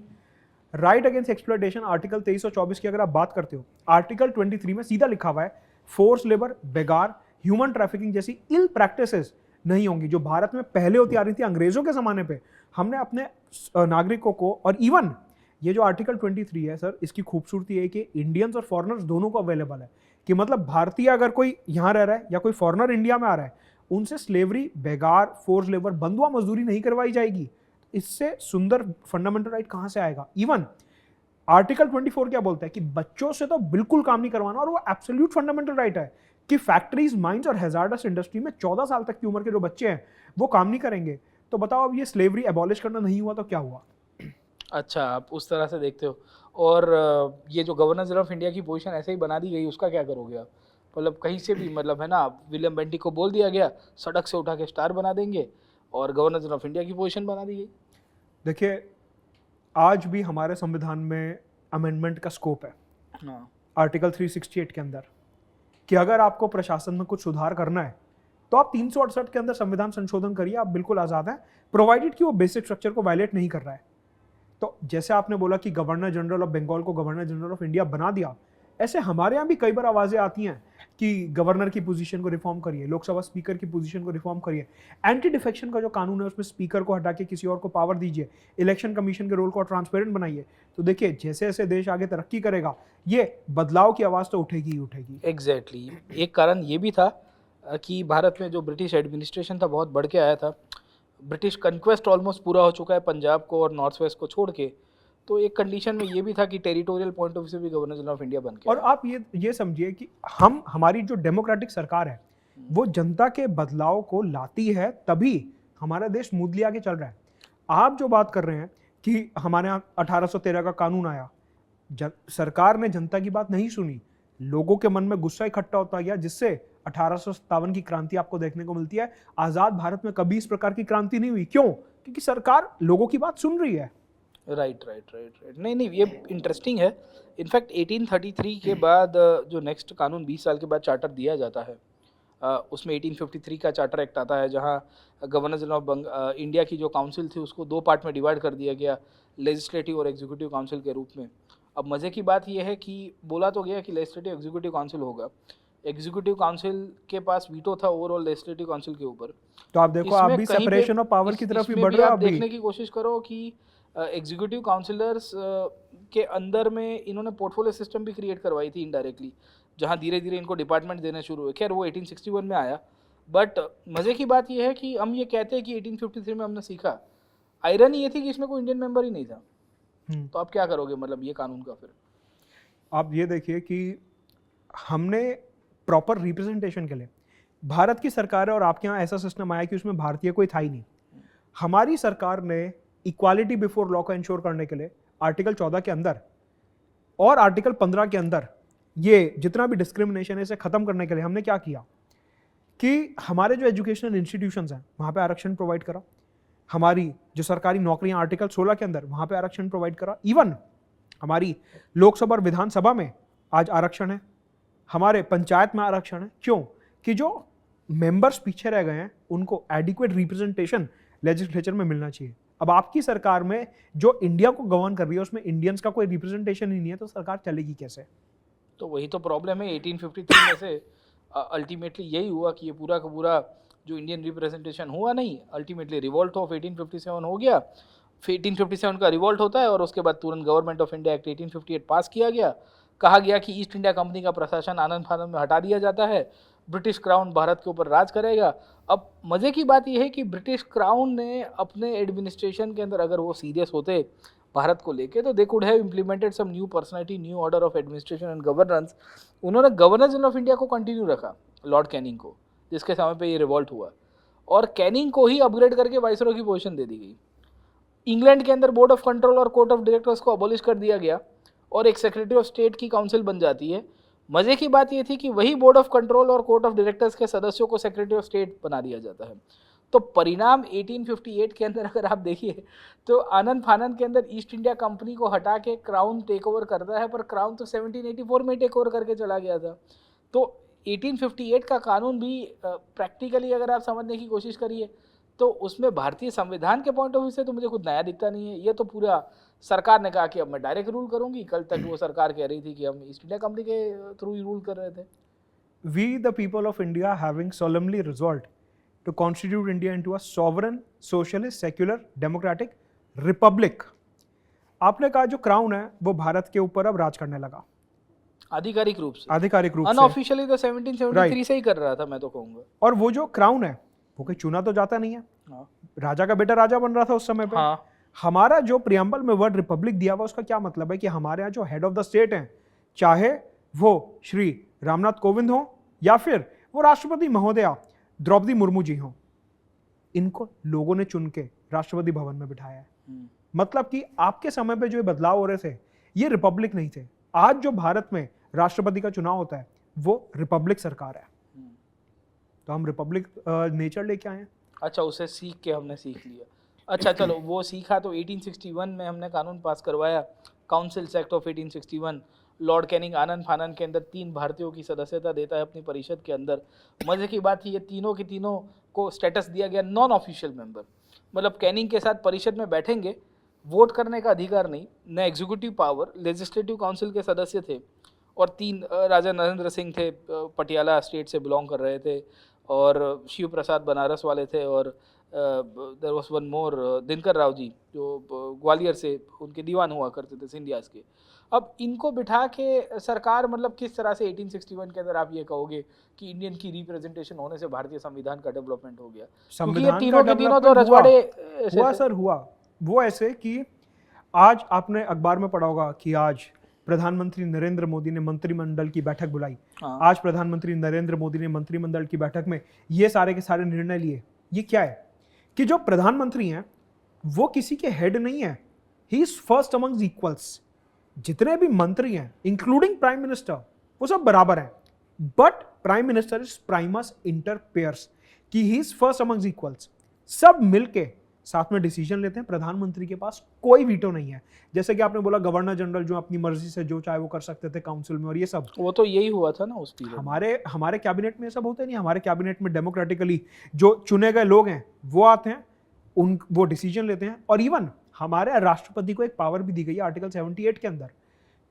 राइट अगेंस्ट एक्सप्लॉयटेशन आर्टिकल 23 और 24 की अगर आप बात करते हो, आर्टिकल 23 में सीधा लिखा हुआ है फोर्स लेबर, बेगार, ह्यूमन ट्रैफिकिंग जैसी इल प्रैक्टिसेस नहीं होंगी जो भारत में पहले होती आ रही थी अंग्रेजों के ज़माने पे। हमने अपने नागरिकों को, और इवन ये जो आर्टिकल 23 है सर, इसकी खूबसूरती है कि इंडियंस और फॉरेनर्स दोनों को अवेलेबल है, कि मतलब भारतीय अगर कोई यहाँ रह रहा है या कोई फॉरेनर इंडिया में आ रहा है, उनसे स्लेवरी, बेगार, फोर्स लेबर, बंधुआ मजदूरी नहीं करवाई जाएगी। इससे सुंदर फंडामेंटल राइट कहाँ से आएगा? इवन आर्टिकल 24 क्या बोलता है कि बच्चों से तो बिल्कुल काम नहीं करवाना, और वो एब्सोल्यूट फंडामेंटल राइट है कि फैक्ट्रीज, माइंस और हैजार्डस इंडस्ट्री में 14 साल तक की उम्र के जो बच्चे हैं वो काम नहीं करेंगे। तो बताओ, अब ये स्लेवरी एबॉलिश करना नहीं हुआ तो क्या हुआ? अच्छा, आप उस तरह से देखते हो। और ये जो गवर्नर जनरल ऑफ इंडिया की पोजीशन ऐसे ही बना दी गई, उसका क्या करोगे आप? मतलब कहीं से भी, मतलब है ना, विलियम बेंटिक को बोल दिया गया सड़क से उठा के स्टार बना देंगे, और गवर्नर जनरल ऑफ इंडिया की पोजीशन बना दी गई। देखिए, आज भी हमारे संविधान में अमेंडमेंट का स्कोप है, हाँ, आर्टिकल 368 के अंदर, कि अगर आपको प्रशासन में कुछ सुधार करना है तो आप 368 के अंदर संविधान संशोधन करिए, आप बिल्कुल आज़ाद हैं, प्रोवाइडेड कि वो बेसिक स्ट्रक्चर को वायलेट नहीं कर रहा है। तो जैसे आपने बोला कि गवर्नर जनरल ऑफ बंगाल को गवर्नर जनरल ऑफ इंडिया बना दिया, ऐसे हमारे यहाँ भी कई बार आवाज़ें आती हैं कि गवर्नर की पोजीशन को रिफॉर्म करिए, लोकसभा स्पीकर की पोजीशन को रिफॉर्म करिए, एंटी डिफेक्शन का जो कानून है उसमें स्पीकर को हटा के किसी और को पावर दीजिए, इलेक्शन कमीशन के रोल को ट्रांसपेरेंट बनाइए। तो देखिए, जैसे जैसे देश आगे तरक्की करेगा, ये बदलाव की आवाज़ तो उठेगी ही उठेगी। एग्जैक्टली। एक कारण ये भी था कि भारत में जो ब्रिटिश एडमिनिस्ट्रेशन था बहुत बढ़ के आया था। ब्रिटिश कन्क्वेस्ट ऑलमोस्ट पूरा हो चुका है पंजाब को और नॉर्थ वेस्ट को छोड़ के। तो एक कंडीशन में ये भी था कि टेरिटोरियल पॉइंट ऑफ व्यू से भी गवर्नर जनरल ऑफ इंडिया बन के और आया। आप ये समझिए कि हमारी जो डेमोक्रेटिक सरकार है वो जनता के बदलाव को लाती है, तभी हमारा देश स्मूथली आगे चल रहा है। आप जो बात कर रहे हैं कि हमारे यहाँ 1813 का कानून आया, सरकार ने जनता की बात नहीं सुनी, लोगों के मन में गुस्सा इकट्ठा होता गया, जिससे 1857 की क्रांति आपको देखने को मिलती है। आजाद भारत में कभी इस प्रकार की क्रांति नहीं हुई। क्यों? क्योंकि सरकार लोगों की बात सुन रही है। राइट। नहीं, ये इंटरेस्टिंग है। इनफैक्ट 1833 के बाद जो नेक्स्ट कानून 20 साल के बाद चार्टर दिया जाता है, उसमें 1853 का चार्टर एक्ट आता है, जहां गवर्नर जनरल ऑफ इंडिया की जो काउंसिल थी उसको दो पार्ट में डिवाइड कर दिया गया, लेजिस्लेटिव और एग्जीक्यूटिव काउंसिल के रूप में। अब मज़े की बात यह है कि बोला तो गया कि लेजिस्लेटिव एग्जीक्यूटिव काउंसिल होगा, एग्जीक्यूटिव काउंसिल के पास वीटो था ओवरऑल लेजिस्लेटिव काउंसिल के ऊपर। तो आप देखो, आप भी सेपरेशन ऑफ पावर की तरफ ही बढ़ रहे हो। आप देखने की कोशिश करो कि एग्जीक्यूटिव काउंसिलर्स के अंदर में इन्होंने पोर्टफोलियो सिस्टम भी क्रिएट करवाई थी इनडायरेक्टली, जहाँ धीरे धीरे इनको डिपार्टमेंट देने शुरू हुए। खैर वो 1861 में आया, बट मज़े की बात यह है कि हम ये कहते हैं कि 1853 में हमने सीखा। आयरनी ये थी कि इसमें कोई इंडियन मेंबर ही नहीं था। तो आप क्या करोगे मतलब ये कानून का? फिर आप ये देखिए कि हमने प्रॉपर रिप्रेजेंटेशन के लिए, भारत की सरकार है और आपके यहाँ ऐसा सिस्टम आया कि उसमें भारतीय कोई था ही नहीं। हमारी सरकार ने इक्वालिटी बिफोर लॉ को इंश्योर करने के लिए आर्टिकल 14 के अंदर और आर्टिकल 15 के अंदर ये जितना भी डिस्क्रिमिनेशन है इसे खत्म करने के लिए हमने क्या किया कि हमारे जो एजुकेशनल इंस्टीट्यूशंस हैं वहाँ पे आरक्षण प्रोवाइड करा, हमारी जो सरकारी नौकरियां आर्टिकल 16 के अंदर वहाँ पे आरक्षण प्रोवाइड करा, इवन हमारी लोकसभा और विधानसभा में आज आरक्षण है, हमारे पंचायत में आरक्षण है। क्यों? कि जो मेंबर्स पीछे रह गए हैं उनको एडिक्वेट रिप्रेजेंटेशन लेजिस्लेचर में मिलना चाहिए। अब आपकी सरकार में जो इंडिया को गवर्न कर रही है उसमें इंडियंस का कोई रिप्रेजेंटेशन ही नहीं है, तो सरकार चलेगी कैसे? तो वही तो प्रॉब्लम है। 1853 में से अल्टीमेटली यही हुआ कि ये पूरा का पूरा जो इंडियन रिप्रेजेंटेशन हुआ नहीं, अल्टीमेटली रिवॉल्ट ऑफ 1857 हो गया। फिर 1857 का रिवॉल्ट होता है और उसके बाद तुरंत गवर्नमेंट ऑफ इंडिया एक्ट 1858 पास किया गया। कहा गया कि ईस्ट इंडिया कंपनी का प्रशासन आनंद फानंद में हटा दिया जाता है, ब्रिटिश क्राउन भारत के ऊपर राज करेगा। अब मज़े की बात यह है कि ब्रिटिश क्राउन ने अपने एडमिनिस्ट्रेशन के अंदर, अगर वो सीरियस होते भारत को लेके, तो they could have implemented some new personality, new order of administration and governance. उन्होंने गवर्नर जनरल ऑफ इंडिया को कंटिन्यू रखा, लॉर्ड कैनिंग को, जिसके समय पे ये रिवॉल्ट हुआ, और कैनिंग को ही अपग्रेड करके वाइसरॉय की पोजीशन दे दी गई। इंग्लैंड के अंदर बोर्ड ऑफ कंट्रोल और कोर्ट ऑफ डायरेक्टर्स को अबॉलिश कर दिया गया और एक सेक्रेटरी ऑफ स्टेट की काउंसिल बन जाती है। मज़े की बात ये थी कि वही बोर्ड ऑफ कंट्रोल और कोर्ट ऑफ डायरेक्टर्स के सदस्यों को सेक्रेटरी ऑफ स्टेट बना दिया जाता है। तो परिणाम 1858 के अंदर अगर आप देखिए तो आनंद फानंद के अंदर ईस्ट इंडिया कंपनी को हटा के क्राउन टेक ओवर करता है, पर क्राउन तो 1784 में टेक ओवर करके चला गया था। तो 1858 का कानून भी प्रैक्टिकली अगर आप समझने की कोशिश करिए तो उसमें भारतीय संविधान के पॉइंट ऑफ व्यू से तो मुझे कुछ नया दिखता नहीं है। ये तो पूरा सरकार ने कहा कि अब मैं डायरेक्ट रूल करूंगी, कल तक वो सरकार कह रही थी कि हम ईस्ट इंडिया कंपनी के थ्रू ही रूल कर रहे थे। we the people of India having solemnly resolved to constitute India into a sovereign, socialist, secular, democratic republic. आपने कहा जो क्राउन है वो भारत के ऊपर अब राज करने लगा आधिकारिक रूप से, आधिकारिक रूप से, अनऑफिशियली तो 1773 से ही कर रहा था, मैं तो कहूंगा। और वो जो क्राउन है वो कोई चुना तो जाता नहीं है, हाँ। राजा का बेटा राजा बन रहा था उस समय पे। हाँ। हमारा जो प्रियम्बल में वर्ड रिपब्लिक दिया हुआ उसका क्या मतलब है कि हमारे यहाँ जो हेड ऑफ द स्टेट हैं, चाहे वो श्री रामनाथ कोविंद हो या फिर वो राष्ट्रपति महोदया द्रौपदी मुर्मू जी हो, इनको लोगों ने चुन के राष्ट्रपति भवन में बिठाया है। मतलब कि आपके समय पे जो ये बदलाव हो रहे थे ये रिपब्लिक नहीं थे। आज जो भारत में राष्ट्रपति का चुनाव होता है वो रिपब्लिक सरकार है, तो हम रिपब्लिक नेचर लेके आए हैं। अच्छा, उसे सीख के हमने सीख लिया। अच्छा चलो, वो सीखा तो 1861 में हमने कानून पास करवाया, councils act of 1861। Lord Canning आनंद फानन के अंदर 3 भारतीयों की सदस्यता देता है अपनी परिषद के अंदर। मजे की बात ये तीनों के तीनों को स्टेटस दिया गया नॉन ऑफिशियल मेंबर, मतलब कैनिंग के साथ परिषद में बैठेंगे, वोट करने का अधिकार नहीं, न एग्जीक्यूटिव पावर, लेजिस्लेटिव काउंसिल के सदस्य थे। और 3 राजा नरेंद्र सिंह थे, पटियाला स्टेट से बिलोंग कर रहे थे, और शिव प्रसाद बनारस वाले थे, और there was one more Dinkar Rao ji जो ग्वालियर से उनके दीवान हुआ करते थे सिंधियास के। अब इनको बिठा के सरकार, मतलब किस तरह से 1861 के अंदर आप ये कहोगे कि इंडियन की रिप्रेजेंटेशन होने से भारतीय संविधान का डेवलपमेंट हो गया? क्योंकि ये तीनों के तीनों तो रजवाड़े हुआ सर, हुआ वो ऐसे कि आज आपने अखबार में पढ़ा होगा कि आज प्रधानमंत्री नरेंद्र मोदी ने मंत्रिमंडल की बैठक बुलाई। हाँ। आज प्रधानमंत्री नरेंद्र मोदी ने मंत्रिमंडल की बैठक में ये सारे के सारे निर्णय लिए। ये क्या है कि जो प्रधानमंत्री हैं वो किसी के हेड नहीं है, ही इज फर्स्ट अमंग्स इक्वल्स। जितने भी मंत्री हैं इंक्लूडिंग प्राइम मिनिस्टर वो सब बराबर हैं, but prime minister is primus inter pares, कि he is first amongst equals. सब मिलके साथ में डिसीजन लेते हैं, प्रधानमंत्री के पास कोई वीटो नहीं है। जैसे कि आपने बोला गवर्नर जनरल जो अपनी मर्जी से जो चाहे वो कर सकते थे काउंसिल में, और ये सब वो तो यही हुआ था ना उस पीरियड। हमारे कैबिनेट में ये सब होते नहीं। हमारे कैबिनेट में डेमोक्रेटिकली जो चुने गए लोग हैं वो आते हैं, वो डिसीजन लेते हैं। और इवन हमारे राष्ट्रपति को एक पावर भी दी गई है आर्टिकल 78 के अंदर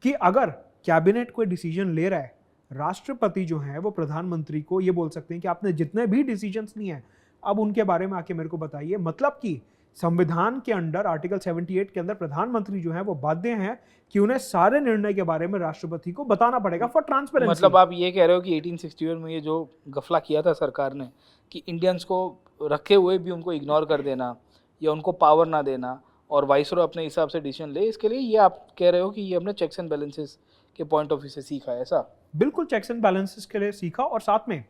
कि अगर कैबिनेट कोई डिसीजन ले रहा है, राष्ट्रपति जो है वो प्रधानमंत्री को ये बोल सकते हैं कि आपने जितने भी डिसीजंस लिए हैं अब उनके बारे में आके मेरे को बताइए। मतलब कि संविधान के अंडर आर्टिकल 78 के अंदर प्रधानमंत्री जो है वो बाध्य हैं कि उन्हें सारे निर्णय के बारे में राष्ट्रपति को बताना पड़ेगा फॉर ट्रांसपेरेंसी। मतलब आप ये कह रहे हो कि 1861 में ये जो गफला किया था सरकार ने कि इंडियंस को रखे हुए भी उनको इग्नोर कर देना या उनको पावर ना देना और वाइसरॉय अपने हिसाब से डिसीजन ले, इसके लिए ये आप कह रहे हो कि ये हमने चेक्स एंड बैलेंसेस के पॉइंट ऑफ व्यू से सीखा है? ऐसा बिल्कुल चेक्स एंड बैलेंसेस के लिए सीखा। और साथ में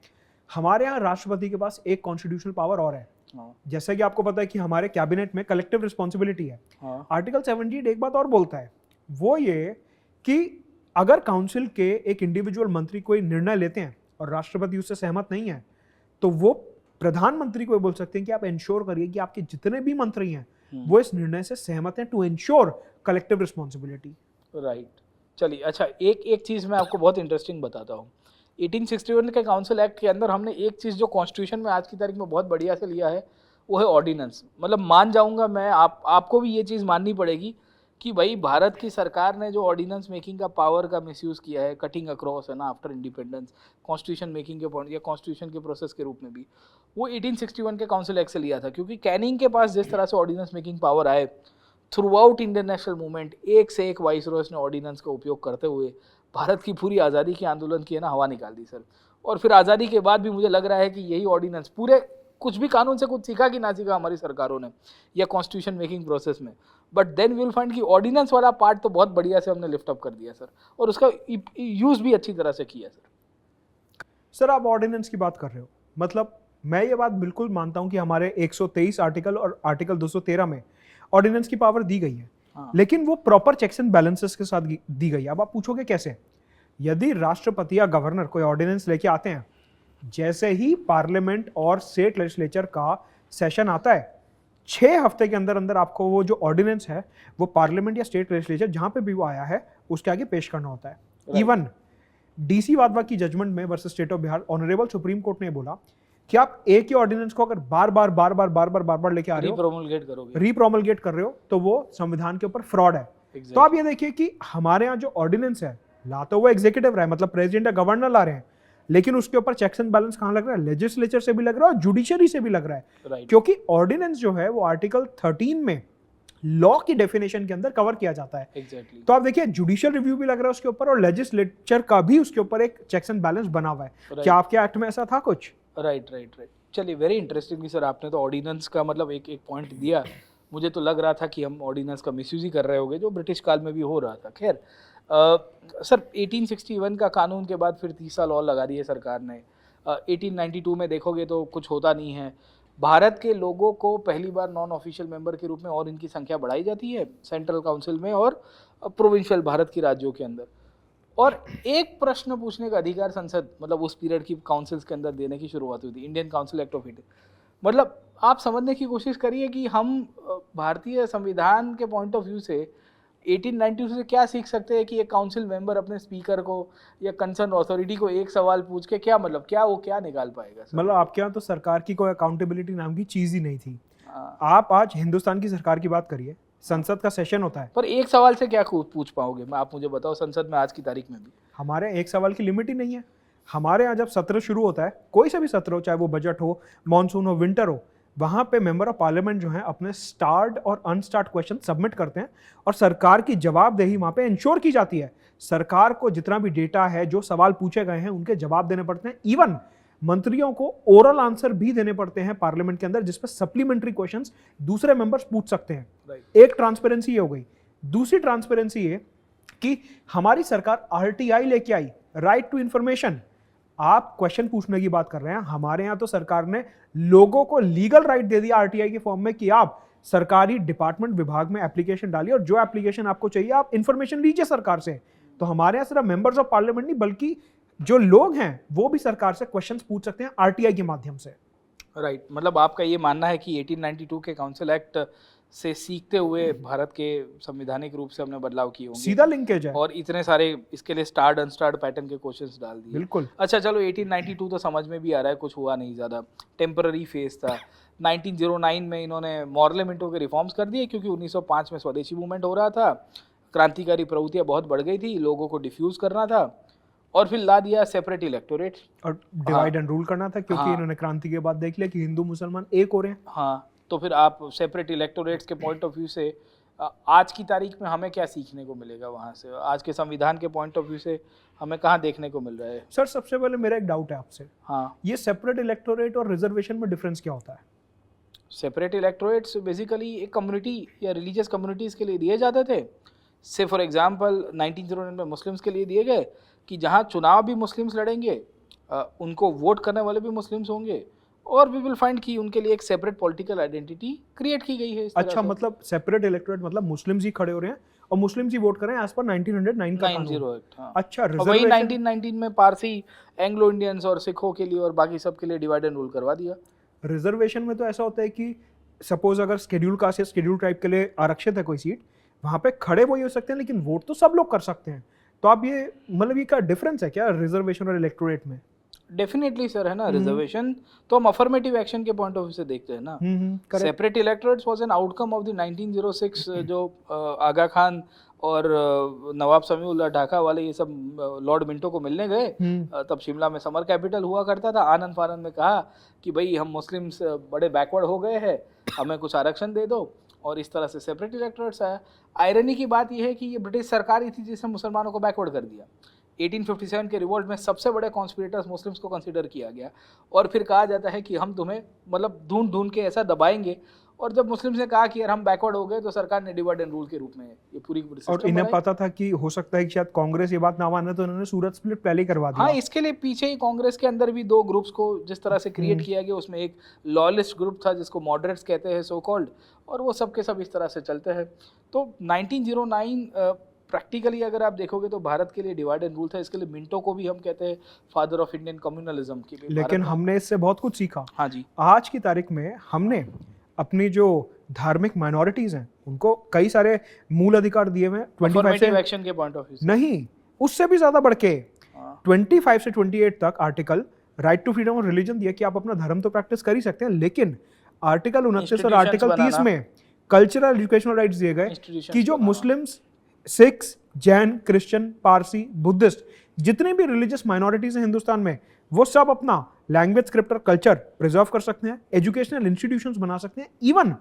हमारे यहाँ राष्ट्रपति के पास एक कॉन्स्टिट्यूशनल पावर और है। जैसे कि आपको पता है कि हमारे कैबिनेट में कलेक्टिव रिस्पॉन्सिबिलिटी है। आर्टिकल 78 एक बात और बोलता है, वो ये कि अगर काउंसिल के एक इंडिविजुअल मंत्री कोई निर्णय लेते हैं और राष्ट्रपति उससे सहमत नहीं है तो वो प्रधानमंत्री को बोल सकते हैं कि आप इंश्योर करिए कि आपके जितने भी मंत्री हैं वो इस निर्णय से सहमत हैं, to ensure collective responsibility. Right, चलिए। अच्छा, एक चीज़ मैं आपको बहुत इंटरेस्टिंग बताता हूँ। 1861 के काउंसिल एक्ट के अंदर हमने एक चीज़ जो कॉन्स्टिट्यूशन में आज की तारीख में बहुत बढ़िया से लिया है वो है ऑर्डिनेंस। मतलब मान जाऊंगा मैं, आपको भी ये चीज़ माननी पड़ेगी कि भाई भारत की सरकार ने जो ऑर्डिनेंस मेकिंग का पावर का मिसयूज़ किया है, कटिंग अक्रॉस है ना, आफ्टर इंडिपेंडेंस कॉन्स्टिट्यूशन मेकिंग के पॉइंट या कॉन्स्टिट्यूशन के प्रोसेस के रूप में भी, वो 1861 के काउंसिल एक्ट से लिया था। क्योंकि कैनिंग के पास जिस तरह से ऑर्डिनेंस मेकिंग पावर आए, through out Indian national movement एक से एक वाइसरॉयज ने ऑर्डिनेंस का उपयोग करते हुए भारत की पूरी आज़ादी के आंदोलन की है ना हवा निकाल दी सर। और फिर आज़ादी के बाद भी मुझे लग रहा है कि यही ऑर्डिनेंस पूरे, कुछ भी कानून से कुछ सीखा कि ना सीखा हमारी सरकारों ने या कॉन्स्टिट्यूशन मेकिंग प्रोसेस में, but then we will find कि ऑर्डिनेंस वाला पार्ट तो बहुत बढ़िया से हमने लिफ्ट अप कर दिया सर, और उसका यूज़ भी अच्छी तरह से किया सर। आप ऑर्डिनेंस की बात कर रहे हो, मतलब मैं ये बात बिल्कुल मानता हूं कि हमारे 123 आर्टिकल और आर्टिकल 213 में ऑर्डिनेंस की पावर दी गई है। हाँ। लेकिन वो प्रॉपर चेक्स एंड बैलेंसेस के साथ दी गई है। अब आप पूछोगे कैसे? यदि राष्ट्रपति या गवर्नर कोई ऑर्डिनेंस लेके आते हैं, जैसे ही पार्लियामेंट और स्टेट लेजिस्लेचर का सेशन आता है 6 हफ्ते के अंदर अंदर आपको वो जो ऑर्डिनेंस है वो पार्लियामेंट या स्टेट लेजिस्लेचर जहां पे भी वो आया है उसके आगे पेश करना होता है। इवन डीसी वाधवा की जजमेंट में versus state of Bihar honourable supreme court ने बोला कि आप एक ही ऑर्डिनेंस को अगर बार बार लेके आ रहे हो, रीप्रोमलगेट कर रहे हो, तो वो संविधान के ऊपर फ्रॉड है। तो आप ये देखिए कि हमारे यहाँ जो ऑर्डिनेंस है ला तो वो एग्जीक्यूटिव रहा है, मतलब प्रेसिडेंट या गवर्नर ला रहे हैं, लेकिन उसके ऊपर चेक्स एंड बैलेंस कहाँ लग रहा है? लेजिस्लेचर से भी लग रहा है और जुडिशरी से भी लग रहा है, राइट क्योंकि ऑर्डिनेंस जो है वो आर्टिकल 13 में लॉ की डेफिनेशन के अंदर कवर किया जाता है। एग्जैक्टली तो आप देखिए जुडिशियल रिव्यू भी लग रहा है उसके ऊपर और लेजिस्लेचर का भी उसके ऊपर एक चेक्स एंड बैलेंस बना हुआ है। क्या आपके एक्ट में ऐसा था कुछ? राइट राइट राइट चलिए, वेरी इंटरेस्टिंगली सर, आपने तो ऑर्डिनेंस का मतलब एक एक पॉइंट दिया। मुझे तो लग रहा था कि हम ऑर्डिनेंस का मिसयूज ही कर रहे होंगे, जो ब्रिटिश काल में भी हो रहा था। खैर सर 1861 का कानून के बाद फिर 30 साल और लगा दिए सरकार ने। 1892 में देखोगे तो कुछ होता नहीं है। भारत के लोगों को पहली बार नॉन ऑफिशियल मेंबर के रूप में और इनकी संख्या बढ़ाई जाती है सेंट्रल काउंसिल में और प्रोविंशियल भारत की राज्यों के अंदर। और एक प्रश्न पूछने का अधिकार संसद मतलब उस पीरियड की काउंसिल्स के अंदर देने की शुरुआत हुई थी, Indian council act of India. मतलब आप समझने की कोशिश करिए कि हम भारतीय संविधान के पॉइंट ऑफ व्यू से 1892 से क्या सीख सकते हैं कि एक काउंसिल मेंबर अपने स्पीकर को या कंसर्न अथॉरिटी को एक सवाल पूछ के क्या मतलब क्या निकाल पाएगा सर? मतलब आपके यहाँ तो सरकार की कोई अकाउंटेबिलिटी नाम की चीज ही नहीं थी। हाँ। आप आज हिंदुस्तान की सरकार की बात करिए, संसद का सेशन होता है, पर एक सवाल से क्या पूछ पाओगे? मैं आप मुझे बताओ, संसद में आज की तारीख में भी हमारे एक सवाल की लिमिट ही नहीं है। हमारे यहाँ जब सत्र शुरू होता है, कोई सा भी सत्र हो, चाहे वो बजट हो, मॉनसून हो, विंटर हो, वहाँ पे मेंबर ऑफ पार्लियामेंट जो है अपने स्टार्ट और अनस्टार्ट क्वेश्चन सबमिट करते हैं और सरकार की जवाबदेही वहाँ पे इंश्योर की जाती है। सरकार को जितना भी डेटा है, जो सवाल पूछे गए हैं, उनके जवाब देने पड़ते हैं। इवन मंत्रियों को ओरल आंसर भी देने पड़ते हैं पार्लियामेंट के अंदर, जिसपे सप्लीमेंट्री क्वेश्चंस दूसरे मेंबर्स पूछ सकते हैं। एक ट्रांसपेरेंसी ये हो गई। दूसरी ट्रांसपेरेंसी ये कि हमारी सरकार आरटीआई लेके आई, राइट टू इंफॉर्मेशन। आप क्वेश्चन पूछने की बात कर रहे हैं, हमारे यहाँ तो सरकार ने लोगों को लीगल राइट दे दिया आरटीआई के फॉर्म में कि आप सरकारी डिपार्टमेंट विभाग में एप्लीकेशन डालिए और जो एप्लीकेशन आपको चाहिए आप इंफॉर्मेशन लीजिए सरकार से। तो हमारे यहाँ सिर्फ मेंबर्स ऑफ पार्लियामेंट नहीं बल्कि जो लोग हैं वो भी सरकार से क्वेश्चंस पूछ सकते हैं आरटीआई के माध्यम से। राइट मतलब आपका ये मानना है कि 1892 के काउंसिल एक्ट से सीखते हुए भारत के संवैधानिक रूप से हमने बदलाव किए होंगे, सीधा लिंकेज है, और इतने सारे इसके लिए स्टार्ड अनस्टार्ड पैटर्न के क्वेश्चंस डाल दिए। बिल्कुल। अच्छा चलो 1892 तो समझ में भी आ रहा है, कुछ हुआ नहीं ज़्यादा, टेम्पररी फेज था। 1909 में इन्होंने मॉरले मिंटो के रिफॉर्म्स कर दिए क्योंकि 1905 में स्वदेशी मूवमेंट हो रहा था, क्रांतिकारी प्रवृत्तियाँ बहुत बढ़ गई थी, लोगों को डिफ्यूज़ करना था, और फिर ला दिया सेपरेट इलेक्टोरेट और डिवाइड एंड रूल करना था क्योंकि इन्होंने क्रांति के बाद देख लिया कि हिंदू मुसलमान एक हो रहे हैं। हाँ, तो फिर आप सेपरेट इलेक्टोरेट्स के पॉइंट ऑफ व्यू से आज की तारीख में हमें क्या सीखने को मिलेगा वहाँ से? आज के संविधान के पॉइंट ऑफ व्यू से हमें कहाँ देखने को मिल रहा है? सर सबसे पहले मेरा एक डाउट है आपसे, हाँ, ये सेपरेट इलेक्टोरेट और रिजर्वेशन में डिफरेंस क्या होता है? सेपरेट इलेक्टोरेट्स बेसिकली एक कम्युनिटी या रिलीजियस कम्युनिटीज़ के लिए दिए जाते थे। से फॉर एग्जांपल 1909 में मुस्लिम्स के लिए दिए गए कि जहाँ चुनाव भी मुस्लिम्स लड़ेंगे, उनको वोट करने वाले भी मुस्लिम्स होंगे, और वी विल फाइंड कि उनके लिए एक सेपरेट पॉलिटिकल आइडेंटिटी क्रिएट की गई है इस तरह अच्छा से। मतलब सेपरेट इलेक्टोरेट मतलब मुस्लिम्स ही खड़े हो रहे हैं और मुस्लिम्स ही वोट कर रहे हैं एज पर 1909 का कानून। 90 एक्ट, हाँ। अच्छा, और वही रिजर्वेशन 1919 में पारसी, एंग्लो इंडियंस और सिखों के लिए और बाकी सब के लिए डिवाइड एंड रूल करवा दिया। रिजर्वेशन में तो ऐसा होता है कि सपोज अगर शेड्यूल कास्ट या शेड्यूल ट्राइब के लिए आरक्षित है कोई सीट, वहां पे खड़े वही हो सकते हैं लेकिन वोट तो सब लोग कर सकते हैं। तो आप ये मतलब ये क्या डिफरेंस है क्या रिजर्वेशन और इलेक्टोरेट में? डेफिनेटली सर, है ना। रिजर्वेशन तो हम अफर्मेटिव एक्शन के पॉइंट ऑफ व्यू से देखते हैं ना। Correct. Separate electorates was an outcome of the 1906 जो आगा खान और नवाब समीउल्लाह ढाका वाले ये सब लॉर्ड मिंटो को मिलने गए। तब शिमला में समर कैपिटल हुआ करता था। आनंद फानंद में कहा कि भाई हम मुस्लिम्स बड़े बैकवर्ड हो गए हैं, हमें कुछ आरक्षण दे दो, और इस तरह से सेपरेट इलेक्टोरेट्स आया। आयरनी की बात यह है कि ये ब्रिटिश सरकार ही थी जिसने मुसलमानों को बैकवर्ड कर दिया। 1857 के रिवोल्ट में सबसे बड़े कॉन्स्पिरेटर्स मुस्लिम्स को कंसीडर किया गया, और फिर कहा जाता है कि हम तुम्हें मतलब ढूंढ ढूंढ के ऐसा दबाएंगे। और जब मुस्लिम्स ने कहा कि यार हम बैकवर्ड हो गए, तो सरकार ने डिवाइड एंड रूल के रूप में ये पूरी और इन्हें पता था कि हो सकता है कि शायद कांग्रेस ये बात ना माने, तो उन्होंने सूरत स्प्लिट पहले ही करवा दिया। हाँ, इसके लिए पीछे ही कांग्रेस के अंदर भी दो ग्रुप्स को जिस तरह से क्रिएट किया गया, उसमें एक लॉयलिस्ट ग्रुप था जिसको मॉडरेट्स कहते हैं सो कॉल्ड, और वो सब के सब इस तरह से चलते हैं। तो 1909 प्रैक्टिकली अगर आप देखोगे तो भारत के लिए डिवाइड एंड रूल था। इसके लिए मिंटो को भी हम कहते हैं फादर ऑफ इंडियन कम्युनलिज्म की। लेकिन हमने इससे बहुत कुछ सीखा। हाँ जी। आज की तारीख में हमने अपनी जो धार्मिक माइनॉरिटीज हैं उनको कई सारे मूल अधिकार दिए हुए हैं। 25 से एक्शन के पॉइंट ऑफ व्यू नहीं, उससे भी ज्यादा बढ़ के 25 से 28 तक article right to freedom of religion दिया कि आप अपना धर्म तो प्रैक्टिस कर ही सकते हैं, लेकिन आर्टिकल 29 और आर्टिकल 30 में कल्चरल एजुकेशनल राइट्स दिए गए कि जो Muslims, Sikhs, Jain, Christian, Parsi, Buddhist जितने भी रिलीजियस माइनॉरिटीज हैं हिंदुस्तान में, वो सब अपना लैंग्वेज, स्क्रिप्ट और कल्चर प्रिजर्व कर सकते हैं, एजुकेशनल इंस्टीट्यूशंस बना सकते हैं। इवन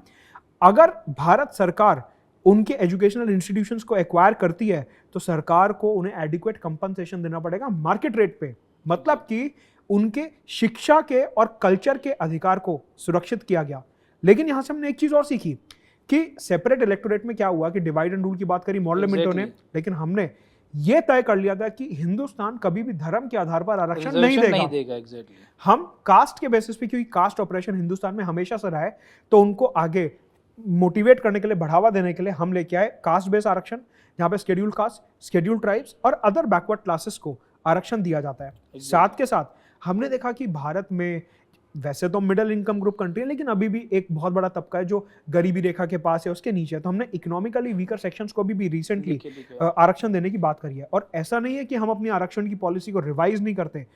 अगर भारत सरकार उनके एजुकेशनल इंस्टीट्यूशंस को एक्वायर करती है तो सरकार को उन्हें एडिक्वेट कंपनसेशन देना पड़ेगा मार्केट रेट पे। मतलब कि उनके शिक्षा के और कल्चर के अधिकार को सुरक्षित किया गया। लेकिन यहां से हमने एक चीज और सीखी कि सेपरेट इलेक्टोरेट में क्या हुआ कि डिवाइड एंड रूल की बात करी मॉडल मिंटो ने, लेकिन हमने ये तय कर लिया था कि हिंदुस्तान कभी भी धर्म के आधार पर आरक्षण नहीं देगा। हम कास्ट के बेसिस पे, क्योंकि कास्ट ऑपरेशन हिंदुस्तान में हमेशा से रहा है, तो उनको आगे मोटिवेट करने के लिए, बढ़ावा देने के लिए हम लेके आए कास्ट बेस्ड आरक्षण, जहां पे शेड्यूल कास्ट, शेड्यूल ट्राइब्स और अदर बैकवर्ड क्लासेस को आरक्षण दिया जाता है। साथ के साथ हमने देखा कि भारत में वैसे तो मिडिल इनकम ग्रुप कंट्री है, लेकिन अभी भी एक बहुत बड़ा तबका है जो गरीबी रेखा के पास है, उसके नीचे है। तो हमने इकोनॉमिकली वीकर सेक्शंस को भी रिसेंटली आरक्षण देने की बात करी है। और ऐसा नहीं है कि हम अपनी आरक्षण की पॉलिसी को रिवाइज नहीं करते।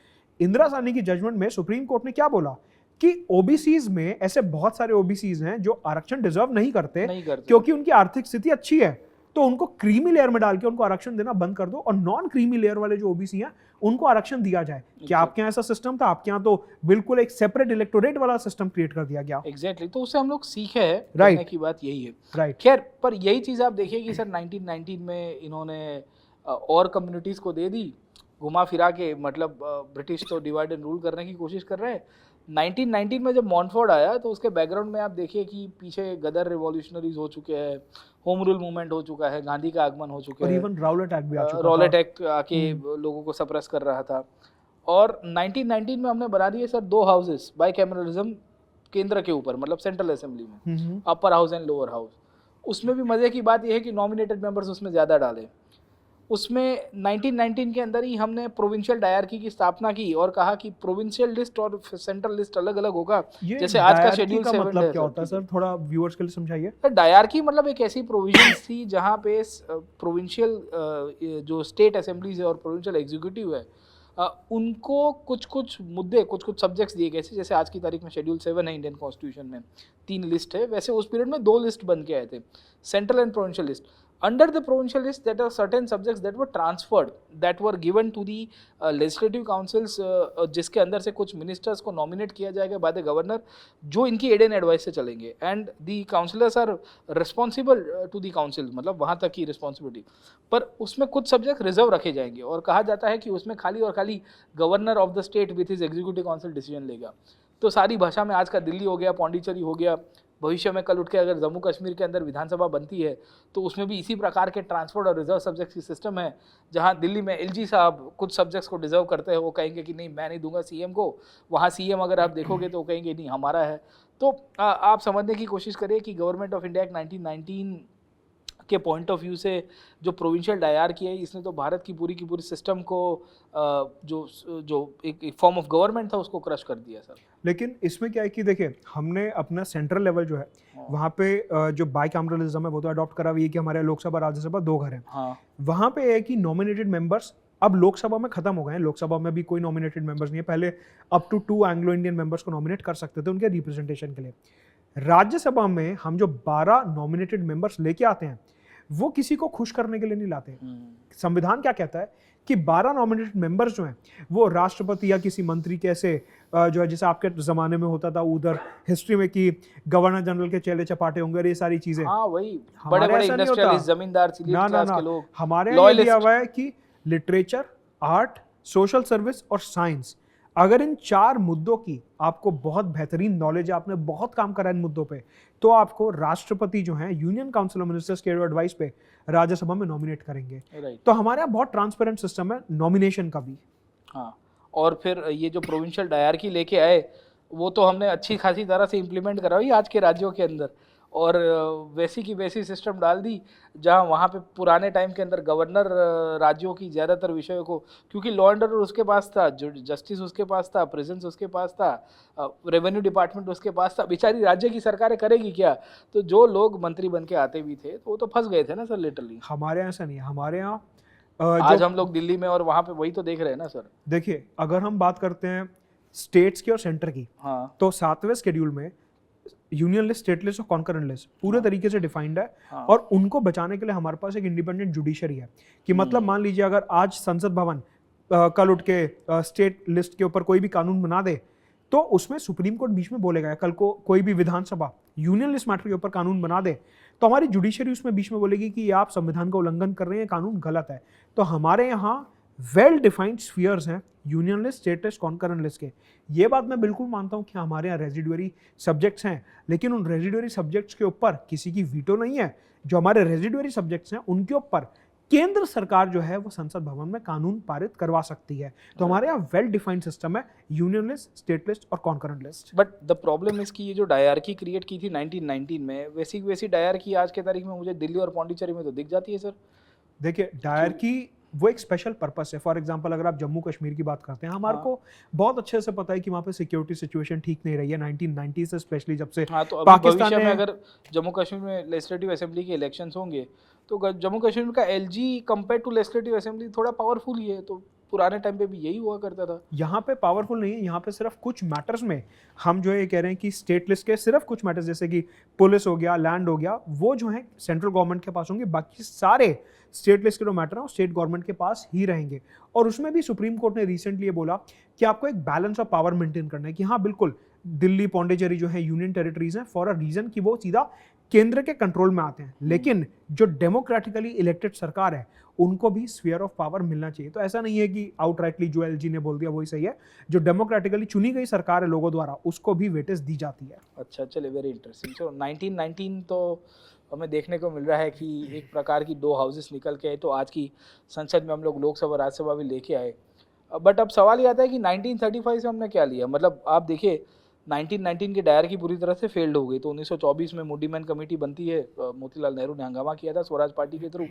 इंदिरा साहनी की जजमेंट में सुप्रीम कोर्ट ने क्या बोला कि ओबीसीज में ऐसे बहुत सारे ओबीसीज हैं जो आरक्षण डिजर्व नहीं करते क्योंकि उनकी आर्थिक स्थिति अच्छी है, तो उनको क्रीमी लेयर में डाल के उनको आरक्षण देना बंद कर दो और नॉन क्रीमी लेयर वाले जो ओबीसी हैं उनको आरक्षण दिया जाए। क्या आपके यहाँ ऐसा सिस्टम था? आपके यहाँ तो बिल्कुल एक सेपरेट इलेक्टोरेट वाला सिस्टम क्रिएट कर दिया गया। एग्जैक्टली, तो उससे हम लोग सीखे हैं, कहने की बात यही है। राइट, खैर, पर यही चीज आप देखिए कि सर 1919 में इन्होंने और कम्युनिटीज को दे दी घुमा फिरा के, मतलब ब्रिटिश तो डिवाइड एंड रूल करने की कोशिश कर रहे हैं। 1919 में जब मॉन्टफोर्ड आया तो उसके बैकग्राउंड में आप देखिए कि पीछे गदर रिवॉल्यूशनरीज हो चुके हैं, होम रूल मूवमेंट हो चुका है, गांधी का आगमन हो चुका है, इवन राउलेट एक्ट भी आ चुका था। राउलेट एक्ट आके लोगों को सप्रेस कर रहा था। और 1919 में हमने बना दिए सर 2 हाउसेस बाइकैमरलिज्म केंद्र के ऊपर, मतलब सेंट्रल असेंबली में, upper house and lower house. उसमें भी मजे की बात यह है कि नॉमिनेटेड मेंबर्स उसमें ज्यादा डाले। उसमें 1919 के अंदर ही हमने प्रोविंशियल डायरकी की स्थापना की और कहा कि प्रोविंशियल लिस्ट और सेंट्रल लिस्ट अलग अलग होगा। जैसे आज का शेड्यूल 7 मतलब क्या होता है सर, थोड़ा व्यूअर्स के लिए समझाइए। डायरकी मतलब एक ऐसी प्रोविजन थी जहां पे प्रोविंशियल जो स्टेट असेंबलीज है और प्रोविंशियल एग्जीक्यूटिव है, उनको कुछ कुछ मुद्दे, कुछ कुछ सब्जेक्ट्स दिए गए थे। जैसे आज की तारीख में शेड्यूल 7 है इंडियन कॉन्स्टिट्यूशन में, 3 लिस्ट है, वैसे उस पीरियड में 2 लिस्ट बन के आए थे, central and provincial list. Under the provincial list, there are certain subjects that were transferred, that were given to the legislative councils, जिसके अंदर से कुछ ministers को nominate किया जाएगा by the governor, जो इनकी aid and advice से चलेंगे, and the councillors are responsible to the council, मतलब वहाँ तक की responsibility। पर उसमें कुछ subject reserve रखे जाएंगे और कहा जाता है कि उसमें खाली और खाली governor of the state with his executive council decision लेगा। तो सारी भाषा में आज का दिल्ली हो गया, पौंडीचेरी हो गया, भविष्य में कल उठ के अगर जम्मू कश्मीर के अंदर विधानसभा बनती है तो उसमें भी इसी प्रकार के ट्रांसफर्ड और रिजर्व सब्जेक्ट्स की सिस्टम है। जहां दिल्ली में एलजी साहब कुछ सब्जेक्ट्स को डिजर्व करते हैं, वो कहेंगे कि नहीं मैं नहीं दूंगा सीएम को, वहां सीएम अगर आप देखोगे तो वो कहेंगे नहीं हमारा है। तो आप समझने की कोशिश करिए कि गवर्नमेंट ऑफ इंडिया 1919 के पॉइंट ऑफ व्यू से जो प्रोविंशियल डायरकी है, इसने तो भारत की पूरी सिस्टम को जो एक फॉर्म ऑफ गवर्नमेंट था उसको क्रश कर दिया सर। लेकिन इसमें क्या है कि देखिए हमने अपना सेंट्रल लेवल जो है वहाँ पे जो बाइकैमरलिज्म है वो तो अडॉप्ट करा हुई है कि हमारे लोकसभा राज्यसभा 2 घर हैं। वहाँ पे है कि नॉमिनेटेड मेंबर्स अब लोकसभा में खत्म हो गए हैं। लोकसभा में भी कोई नॉमिनेटेड मेंबर्स नहीं है। पहले up to 2 Anglo Indian members को नॉमिनेट कर सकते थे उनके रिप्रेजेंटेशन के लिए। राज्यसभा में हम जो 12 नॉमिनेटेड मेंबर्स लेके आते हैं वो किसी को खुश करने के लिए नहीं लाते। संविधान क्या कहता है कि 12 नॉमिनेटेड मेंबर्स जो हैं वो राष्ट्रपति या किसी मंत्री के ऐसे जो है, जैसे आपके ज़माने में होता था उधर हिस्ट्री में कि गवर्नर जनरल के चेले चपाटे होंगे, ये सारी चीजें। हाँ वही बड़े-बड़े इंडस्ट्रियलिस्ट, जमींदार, क्लास के लोग। हमारे यहाँ दिया हुआ है कि लिटरेचर, आर्ट, सोशल सर्विस और साइंस, अगर इन 4 मुद्दों की आपको बहुत बेहतरीन नॉलेज है, आपने बहुत काम करा इन मुद्दों पे, तो आपको राष्ट्रपति जो है यूनियन काउंसिल ऑफ मिनिस्टर्स के एडवाइस पे राज्यसभा में नॉमिनेट करेंगे। तो हमारे यहाँ बहुत ट्रांसपेरेंट सिस्टम है नॉमिनेशन का भी। हाँ, और फिर ये जो प्रोविंशियल डायरकी लेके आए वो तो हमने अच्छी खासी तरह से इम्प्लीमेंट कराई आज के राज्यों के अंदर, और वैसी की वैसी सिस्टम डाल दी जहां वहाँ पे पुराने टाइम के अंदर गवर्नर राज्यों की ज़्यादातर विषयों को, क्योंकि लॉ एंड ऑर्डर उसके पास था, जस्टिस उसके पास था, प्रेजेंस उसके पास था, रेवेन्यू डिपार्टमेंट उसके पास था, बेचारी राज्य की सरकारें करेगी क्या? तो जो लोग मंत्री बन के आते भी थे तो वो तो फंस गए थे ना सर लिटरली। हमारे यहाँ ऐसा नहीं है। हमारे यहाँ आज हम लोग दिल्ली में और वहाँ पे वही तो देख रहे हैं ना सर। देखिए अगर हम बात करते हैं स्टेट्स की और सेंटर की, हाँ, तो 7वें शेड्यूल में यूनियन लिस्ट, स्टेट लिस्ट और कॉन्करेंट लिस्ट पूरे तरीके से डिफाइंड है। और उनको बचाने के लिए हमारे पास एक इंडिपेंडेंट जुडिशरी है कि मतलब मान लीजिए अगर आज संसद भवन कल उठ के स्टेट लिस्ट के ऊपर कोई भी कानून बना दे तो उसमें सुप्रीम कोर्ट बीच में बोलेगा। कल को कोई भी विधानसभा यूनियन लिस्ट मैटर के ऊपर कानून बना दे तो हमारी जुडिशरी उसमें बीच में बोलेगी कि आप संविधान का उल्लंघन कर रहे हैं, कानून गलत है। तो हमारे यहाँ वेल डिफाइंड स्फीयर्स हैं union list, state list, concurrent list के। ये बात मैं बिल्कुल मानता हूँ कि हमारे यहाँ रेजिडुअरी सब्जेक्ट्स हैं, लेकिन उन रेजिडुअरी सब्जेक्ट्स के ऊपर किसी की वीटो नहीं है। जो हमारे रेजिडुअरी सब्जेक्ट्स हैं उनके ऊपर केंद्र सरकार जो है वो संसद भवन में कानून पारित करवा सकती है। तो हमारे यहाँ वेल डिफाइंड सिस्टम है यूनियन लिस्ट, स्टेट लिस्ट और concurrent list. But the problem is कि ये जो डायरकी क्रिएट की थी 1919 में, वैसी डायरकी आज के तारीख में मुझे दिल्ली और पौंडीचेरी में तो दिख जाती है सर। देखिए डायरकी वो एक स्पेशल पर्पस है। फॉर एग्जांपल अगर आप जम्मू कश्मीर की बात करते हैं, हमारे को बहुत अच्छे से पता है कि वहाँ पे सिक्योरिटी सिचुएशन ठीक नहीं रही है 1990 से, स्पेशली जब से हाँ, तो अभी पाकिस्तान भविष्य में ने अगर जम्मू कश्मीर में लेजिस्लेटिव असेंबली के इलेक्शंस होंगे तो जम्मू कश्मीर का LG compare to legislative assembly थोड़ा पावरफुल ही है। तो पुराने टाइम पे भी यही हुआ करता था। यहाँ पे पावरफुल नहीं है, यहाँ पे सिर्फ कुछ मैटर्स में हम जो है ये कह रहे हैं कि स्टेट लिस्ट के सिर्फ कुछ मैटर्स जैसे कि पुलिस हो गया, लैंड हो गया, वो जो है सेंट्रल गवर्नमेंट के पास होंगे। बाकी सारे स्टेट लिस्ट के जो मैटर हैं वो स्टेट गवर्नमेंट के पास ही रहेंगे। और उसमें भी सुप्रीम कोर्ट ने रिसेंटली ये बोला कि आपको एक बैलेंस ऑफ पावर मेंटेन करना है कि हाँ बिल्कुल दिल्ली, पौंडीचेरी जो है यूनियन टेरिटरीज हैं फॉर अ रीजन कि वो सीधा केंद्र के कंट्रोल में आते हैं, लेकिन जो डेमोक्रेटिकली इलेक्टेड सरकार है उनको भी स्फीयर ऑफ पावर मिलना चाहिए। तो ऐसा नहीं है कि आउटराइटली जो एलजी ने बोल दिया वही सही है, जो डेमोक्रेटिकली चुनी गई सरकार है लोगों द्वारा उसको भी वेटेज दी जाती है। अच्छा, चले, वेरी इंटरेस्टिंग। सो 1919 तो हमें देखने को मिल रहा है कि एक प्रकार की दो हाउसेस निकल के आए, तो आज की संसद में हम लोग लोकसभा राज्यसभा भी लेके आए। बट अब सवाल ये आता है कि 1935 से हमने क्या लिया। मतलब आप देखिए 1919 की डायरकी पूरी तरह से फेल्ड हो गई, तो 1924 में मूडीमैन कमेटी बनती है, मोतीलाल नेहरू ने हंगामा किया था स्वराज पार्टी के थ्रू।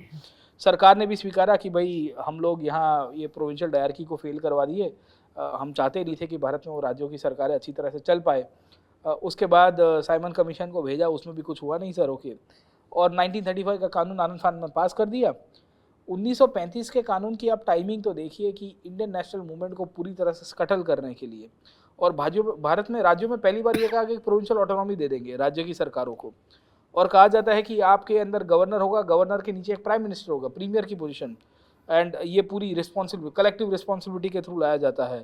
सरकार ने भी स्वीकारा कि भाई हम लोग यहाँ ये प्रोविंशियल डायरकी को फेल करवा दिए, हम चाहते नहीं थे कि भारत में वो राज्यों की सरकारें अच्छी तरह से चल पाए। उसके बाद साइमन कमीशन को भेजा, उसमें भी कुछ हुआ नहीं सर, ओके। और 1935 का कानून आनंद फानन में पास कर दिया। 1935 के कानून की आप टाइमिंग तो देखिए कि इंडियन नेशनल मूवमेंट को पूरी तरह से स्कटल करने के लिए, और भारत में राज्यों में पहली बार ये कहा कि प्रोविंशियल ऑटोनॉमी दे देंगे राज्य की सरकारों को। और कहा जाता है कि आपके अंदर गवर्नर होगा, गवर्नर के नीचे एक प्राइम मिनिस्टर होगा, प्रीमियर की पोजीशन, एंड ये पूरी रिस्पॉन्सिबिलिटी कलेक्टिव रिस्पॉन्सिबिलिटी के थ्रू लाया जाता है।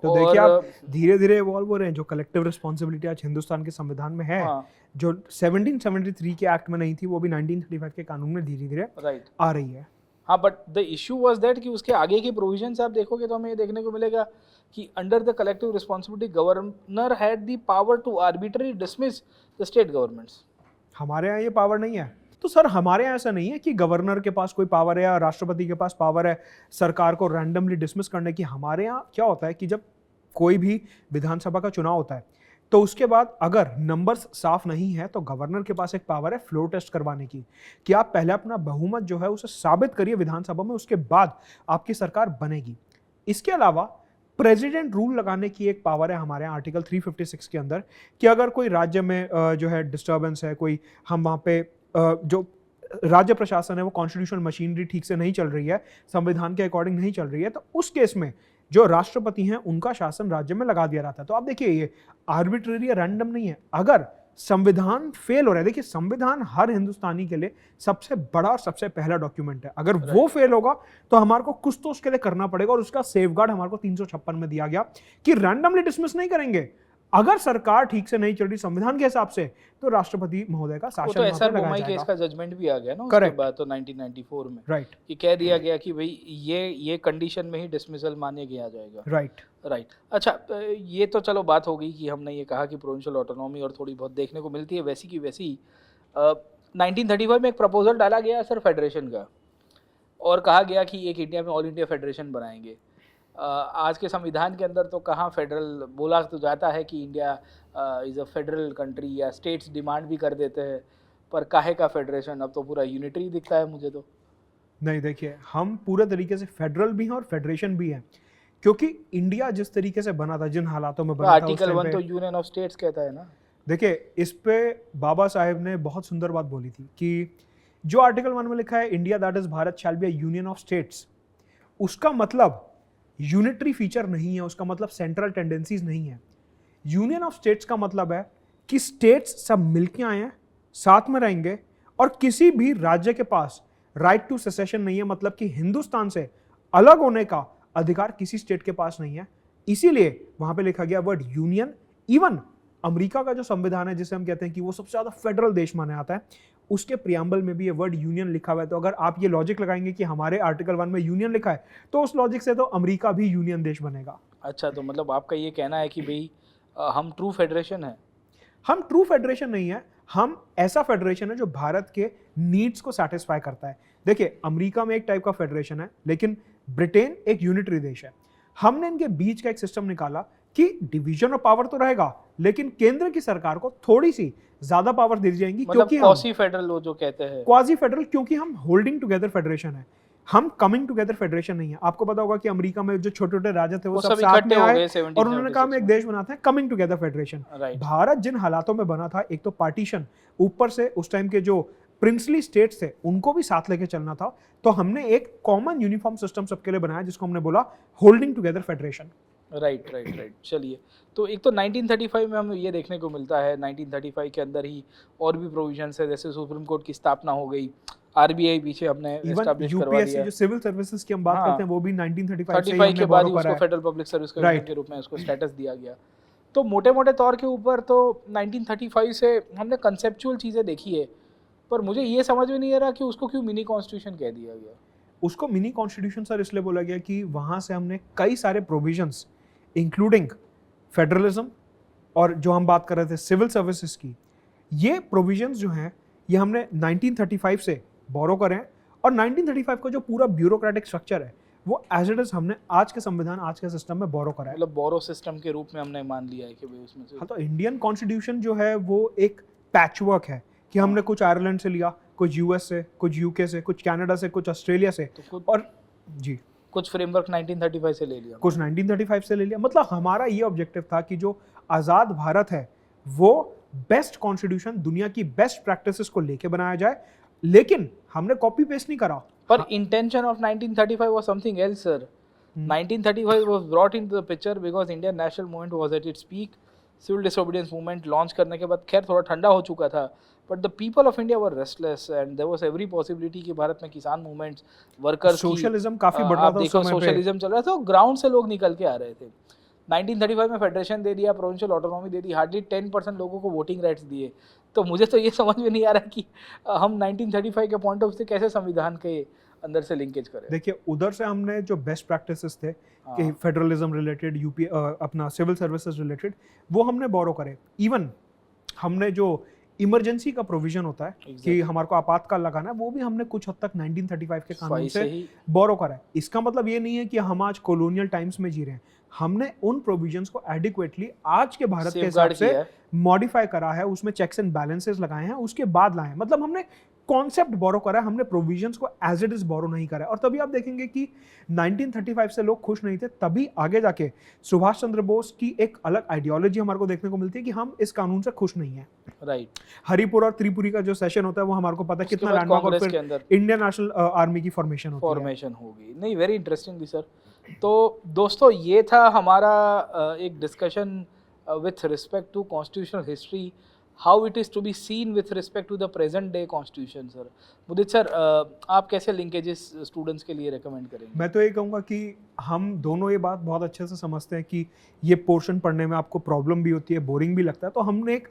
तो देखिए आप धीरे धीरे इवॉल्व हो रहे हैं। जो कलेक्टिव रिस्पॉन्सिबिलिटी आज हिंदुस्तान के संविधान में है, हाँ, जो 1773 के एक्ट में नहीं थी, वो भी 1935 के कानून में धीरे धीरे राइट आ रही है। हाँ, but the issue was that कि उसके आगे की प्रोविजंस आप देखोगे तो हमें ये देखने को मिलेगा कि under the collective responsibility governor had the power to arbitrary dismiss the state governments. हमारे यहाँ ये पावर नहीं है। तो सर हमारे यहाँ ऐसा नहीं है कि गवर्नर के पास कोई पावर है या राष्ट्रपति के पास पावर है सरकार को रैंडमली डिसमिस करने की। हमारे यहाँ क्या होता है कि जब कोई भी विधानसभा का चुनाव होता है तो उसके बाद अगर नंबर्स साफ नहीं है तो गवर्नर के पास एक पावर है फ्लोर टेस्ट करवाने की, कि आप पहले अपना बहुमत जो है उसे साबित करिए विधानसभा में, उसके बाद आपकी सरकार बनेगी। इसके अलावा प्रेसिडेंट रूल लगाने की एक पावर है हमारे यहाँ आर्टिकल 356 के अंदर, कि अगर कोई राज्य में जो है डिस्टर्बेंस है, कोई हम वहाँ पे जो राज्य प्रशासन है वो कॉन्स्टिट्यूशनल मशीनरी ठीक से नहीं चल रही है, संविधान के अकॉर्डिंग नहीं चल रही है, तो उस केस में जो राष्ट्रपति हैं उनका शासन राज्य में लगा दिया जाता है। तो आप देखिए ये आर्बिट्रेरी या रैंडम नहीं है। अगर संविधान फेल हो रहा है, देखिए संविधान हर हिंदुस्तानी के लिए सबसे बड़ा और सबसे पहला डॉक्यूमेंट है, अगर वो फेल होगा तो हमारे को कुछ तो उसके लिए करना पड़ेगा, और उसका सेफगार्ड हमारे को 356 में दिया गया कि रैंडमली डिसमिस नहीं करेंगे। अगर सरकार ठीक से नहीं चल रही संविधान के हिसाब से तो राष्ट्रपति महोदय का शासन तो वहां पे एसआर लगाया बोमई केस जाएगा। का जजमेंट भी आ गया ना उसके Correct. बाद, तो 1994 में राइट कि कह दिया गया कि भाई ये कंडीशन में ही डिसमिसल मान्य किया जाएगा। राइट। अच्छा, ये तो चलो बात हो गई कि हमने ये कहा कि प्रोविंशियल ऑटोनॉमी और थोड़ी बहुत देखने को मिलती है वैसी की वैसी। 1935 में एक प्रपोजल डाला गया सर फेडरेशन का, और कहा गया कि एक इंडिया में ऑल इंडिया फेडरेशन बनाएंगे। आज के संविधान के अंदर तो कहाँ फेडरल बोला तो जाता है कि India is a federal country, या स्टेट्स डिमांड भी कर देते हैं, पर काहे का फेडरेशन, अब तो पूरा यूनिटरी दिखता है मुझे तो। नहीं देखिए, हम पूरे तरीके से फेडरल भी हैं और फेडरेशन भी हैं, क्योंकि इंडिया जिस तरीके से बना था, जिन हालातों में बना था, उस आर्टिकल टाइम 1 पे तो यूनियन ऑफ स्टेट्स कहता है ना। देखिए इस पे बाबा साहेब ने बहुत सुंदर बात बोली थी कि जो आर्टिकल 1 में लिखा है India that is Bharat shall be a union of states, उसका मतलब यूनिटरी फीचर नहीं है, उसका मतलब सेंट्रल टेंडेंसीज नहीं है। यूनियन ऑफ स्टेट्स का मतलब है कि स्टेट्स सब मिलके आए हैं, साथ में रहेंगे, और किसी भी राज्य के पास राइट टू सेसेशन नहीं है, मतलब कि हिंदुस्तान से अलग होने का अधिकार किसी स्टेट के पास नहीं है, इसीलिए वहां पे लिखा गया वर्ड यूनियन। इवन अमेरिका का जो संविधान है, जिसे हम कहते हैं कि वो सबसे ज्यादा फेडरल देश माना जाता है, उसके प्रियम्बल में भी ये वर्ड यूनियन लिखा हुआ है। तो अगर आप ये लॉजिक लगाएंगे कि हमारे आर्टिकल 1 में यूनियन लिखा है, तो उस लॉजिक से तो अमेरिका भी यूनियन देश बनेगा। अच्छा, तो मतलब आपका ये कहना है कि भाई हम ट्रू फेडरेशन है? हम ट्रू फेडरेशन नहीं है, हम ऐसा फेडरेशन है जो भारत के नीड्स को सेटिस्फाई करता है। देखिए, अमेरिका में एक टाइप का फेडरेशन है, लेकिन ब्रिटेन एक यूनिटरी देश है। हमने इनके बीच का एक सिस्टम निकाला कि डिवीजन ऑफ पावर तो रहेगा, लेकिन केंद्र की सरकार को थोड़ी सी ज्यादा पावर दी जाएंगी, मतलब क्योंकि हम क्वासी फेडरल वो जो कहते हैं। क्वाजी फेडरल, क्योंकि हम होल्डिंग टुगेदर फेडरेशन है, हम कमिंग टुगेदर फेडरेशन नहीं है। आपको पता होगा कि अमेरिका में जो छोटे छोटे राज्य थे वो सब साथ में आए और उन्होंने कहा हम एक देश बनाते हैं, कमिंग टुगेदर फेडरेशन। भारत जिन हालातों में बना था, एक तो पार्टीशन, ऊपर से उस टाइम के जो प्रिंसली स्टेट्स थे उनको भी साथ लेके चलना था, तो हमने एक कॉमन यूनिफॉर्म सिस्टम सबके लिए बनाया, जिसको हमने बोला होल्डिंग टुगेदर फेडरेशन। राइट। चलिए, तो एक तो 1935 में हमें ये देखने को मिलता है, 1935 के अंदर ही और भी प्रोविजंस है, जैसे सुप्रीम कोर्ट की स्थापना हो गई, आरबीआई पीछे हमने एस्टैब्लिश करवा यूपीएससी दिया। जो सिविल सर्विसेज की हम बात करते हैं, वो भी 1935 से ही 35 के हमने बाद ही borrow उसको करा है। फेडरल पब्लिक सर्विस कमीशन के रूप में उसको स्टेटस दिया गया। तो मोटे मोटे तौर के ऊपर तो 1935 से हमने कंसेप्चुअल चीज़ें देखी है, पर मुझे ये समझ में नहीं आ रहा कि उसको क्यों मिनी कॉन्स्टिट्यूशन कह दिया गया। उसको मिनी कॉन्स्टिट्यूशन सर इसलिए बोला गया कि वहां से हमने कई सारे प्रोविजंस, इंक्लूडिंग फेडरलिज्म और जो हम बात कर रहे थे सिविल सर्विसेज की, ये प्रोविजंस जो हैं ये हमने 1935 से बोरो करे हैं। और 1935 का जो पूरा ब्यूरोक्रेटिक स्ट्रक्चर है वो एज इट इज हमने आज के संविधान, आज के सिस्टम में बोरो करा है। मतलब बोरो सिस्टम के रूप में हमने मान लिया है कि भाई उसमें से। हाँ, तो इंडियन कॉन्स्टिट्यूशन जो है वो एक पैचवर्क है कि हमने कुछ आयरलैंड से लिया, कुछ यूएस से, कुछ यूके से, कुछ कनाडा से, कुछ ऑस्ट्रेलिया से, तो और जी कुछ फ्रेमवर्क 1935 से ले लिया, कुछ 1935 से ले लिया। मतलब हमारा ये ऑब्जेक्टिव था कि जो आज़ाद भारत है वो बेस्ट कॉन्स्टिट्यूशन, दुनिया की बेस्ट प्रैक्टिसेस को लेके बनाया जाए, लेकिन हमने कॉपी पेस्ट नहीं करा। पर intention of 1935 was something else sir. 1935 was brought into the picture because Indian national movement was at its peak. Civil disobedience movement launch करने के बाद खैर थोड़ा ठंडा हो चुका था, but the people of India were restless and there was every possibility कि भारत में किसान मूवमेंट्स, वर्कर्स, सोशलिज्म काफी बढ़ रहा था उस समय पे। सोशलिज्म चल रहा था, ग्राउंड से लोग निकल के आ रहे थे। 1935 में फेडरेशन दे दिया, प्रोविंशियल ऑटोनॉमी दे दी, हार्डली 10% लोगों को वोटिंग राइट्स दिए। तो मुझे तो ये समझ में नहीं आ रहा कि हम 1935 के पॉइंट ऑफ से कैसे संविधान के अंदर से लिंकेज करें। देखिए, उधर से हमने जो बेस्ट प्रैक्टिसेस थे कि फेडरलिज्म रिलेटेड, यूपी अपना सिविल सर्विसेज रिलेटेड, वो हमने बोरो करे। इवन हमने जो इमरजेंसी का प्रोविजन होता है कि हमारे को आपातकाल लगाना है, वो भी हमने कुछ हद तक 1935 के कानून से बोरो करा है। इसका मतलब ये नहीं है कि हम आज कॉलोनियल टाइम्स में जी रहे हैं, हमने उन प्रोविजंस को एडिक्वेटली आज के भारत के हिसाब से मॉडिफाई करा है, उसमें चेक्स एंड बैलेंसेस लगाए हैं, उसके बाद लाए हैं। मतलब हमने कॉन्सेप्ट बोरो करा है, हमने प्रोविजंस को एज इट इज बोरो नहीं करा है। और तभी आप देखेंगे कि 1935 से लोग खुश नहीं थे, तभी आगे जाके सुभाष चंद्र बोस की एक अलग आइडियोलॉजी हमारे को देखने को मिलती है कि हम इस कानून से खुश नहीं है। राइट। हरिपुर और त्रिपुरी का जो सेशन होता है वो हमारे को पता है कितना लैंडमार्क, और फिर इंडियन नेशनल आर्मी की फॉर्मेशन होगी। नहीं, वेरी इंटरेस्टिंग सर। तो दोस्तों, ये था हमारा एक discussion with respect to constitutional हिस्ट्री, how it is to be seen with respect to the present day constitution. Sir Mudit sir, आप कैसे लिंकेजेस स्टूडेंट्स के लिए रेकमेंड करेंगे? मैं तो ये कहूँगा कि हम दोनों ये बात बहुत अच्छे से समझते हैं कि ये पोर्शन पढ़ने में आपको प्रॉब्लम भी होती है, बोरिंग भी लगता है, तो हमने एक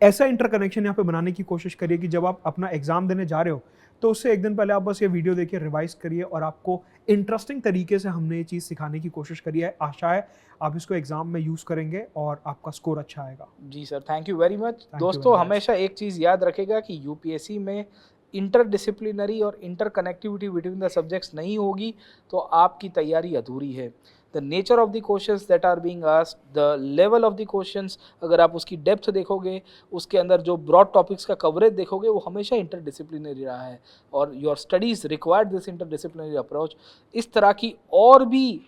ऐसा इंटरकनेक्शन यहाँ पे बनाने की कोशिश करिए कि जब आप अपना एग्जाम देने जा रहे हो तो उससे एक दिन पहले आप बस ये वीडियो देखिए, रिवाइज करिए, और आपको इंटरेस्टिंग तरीके से हमने ये चीज़ सिखाने की कोशिश करी है। आशा है आप इसको एग्जाम में यूज़ करेंगे और आपका स्कोर अच्छा आएगा। जी sir, thank you very much. दोस्तों, हमेशा एक चीज़ याद रखेगा कि यूपीएससी में इंटरडिसिप्लिनरी और इंटरकनेक्टिविटी बिटवीन द सब्जेक्ट्स नहीं होगी तो आपकी तैयारी अधूरी है। The nature of the questions that are being asked, the level of the questions, अगर आप उसकी डेप्थ देखोगे, उसके अंदर जो ब्रॉड टॉपिक्स का कवरेज देखोगे, वो हमेशा इंटरडिसिप्लिनरी रहा है और your studies required this interdisciplinary approach. इस तरह की और भी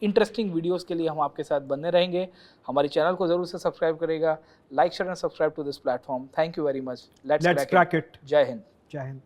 इंटरेस्टिंग वीडियोस के लिए हम आपके साथ बने रहेंगे। हमारे चैनल को ज़रूर से सब्सक्राइब करेगा, like share and subscribe to this platform. Thank you very much. Let's crack it. जय हिंद। जय हिंद।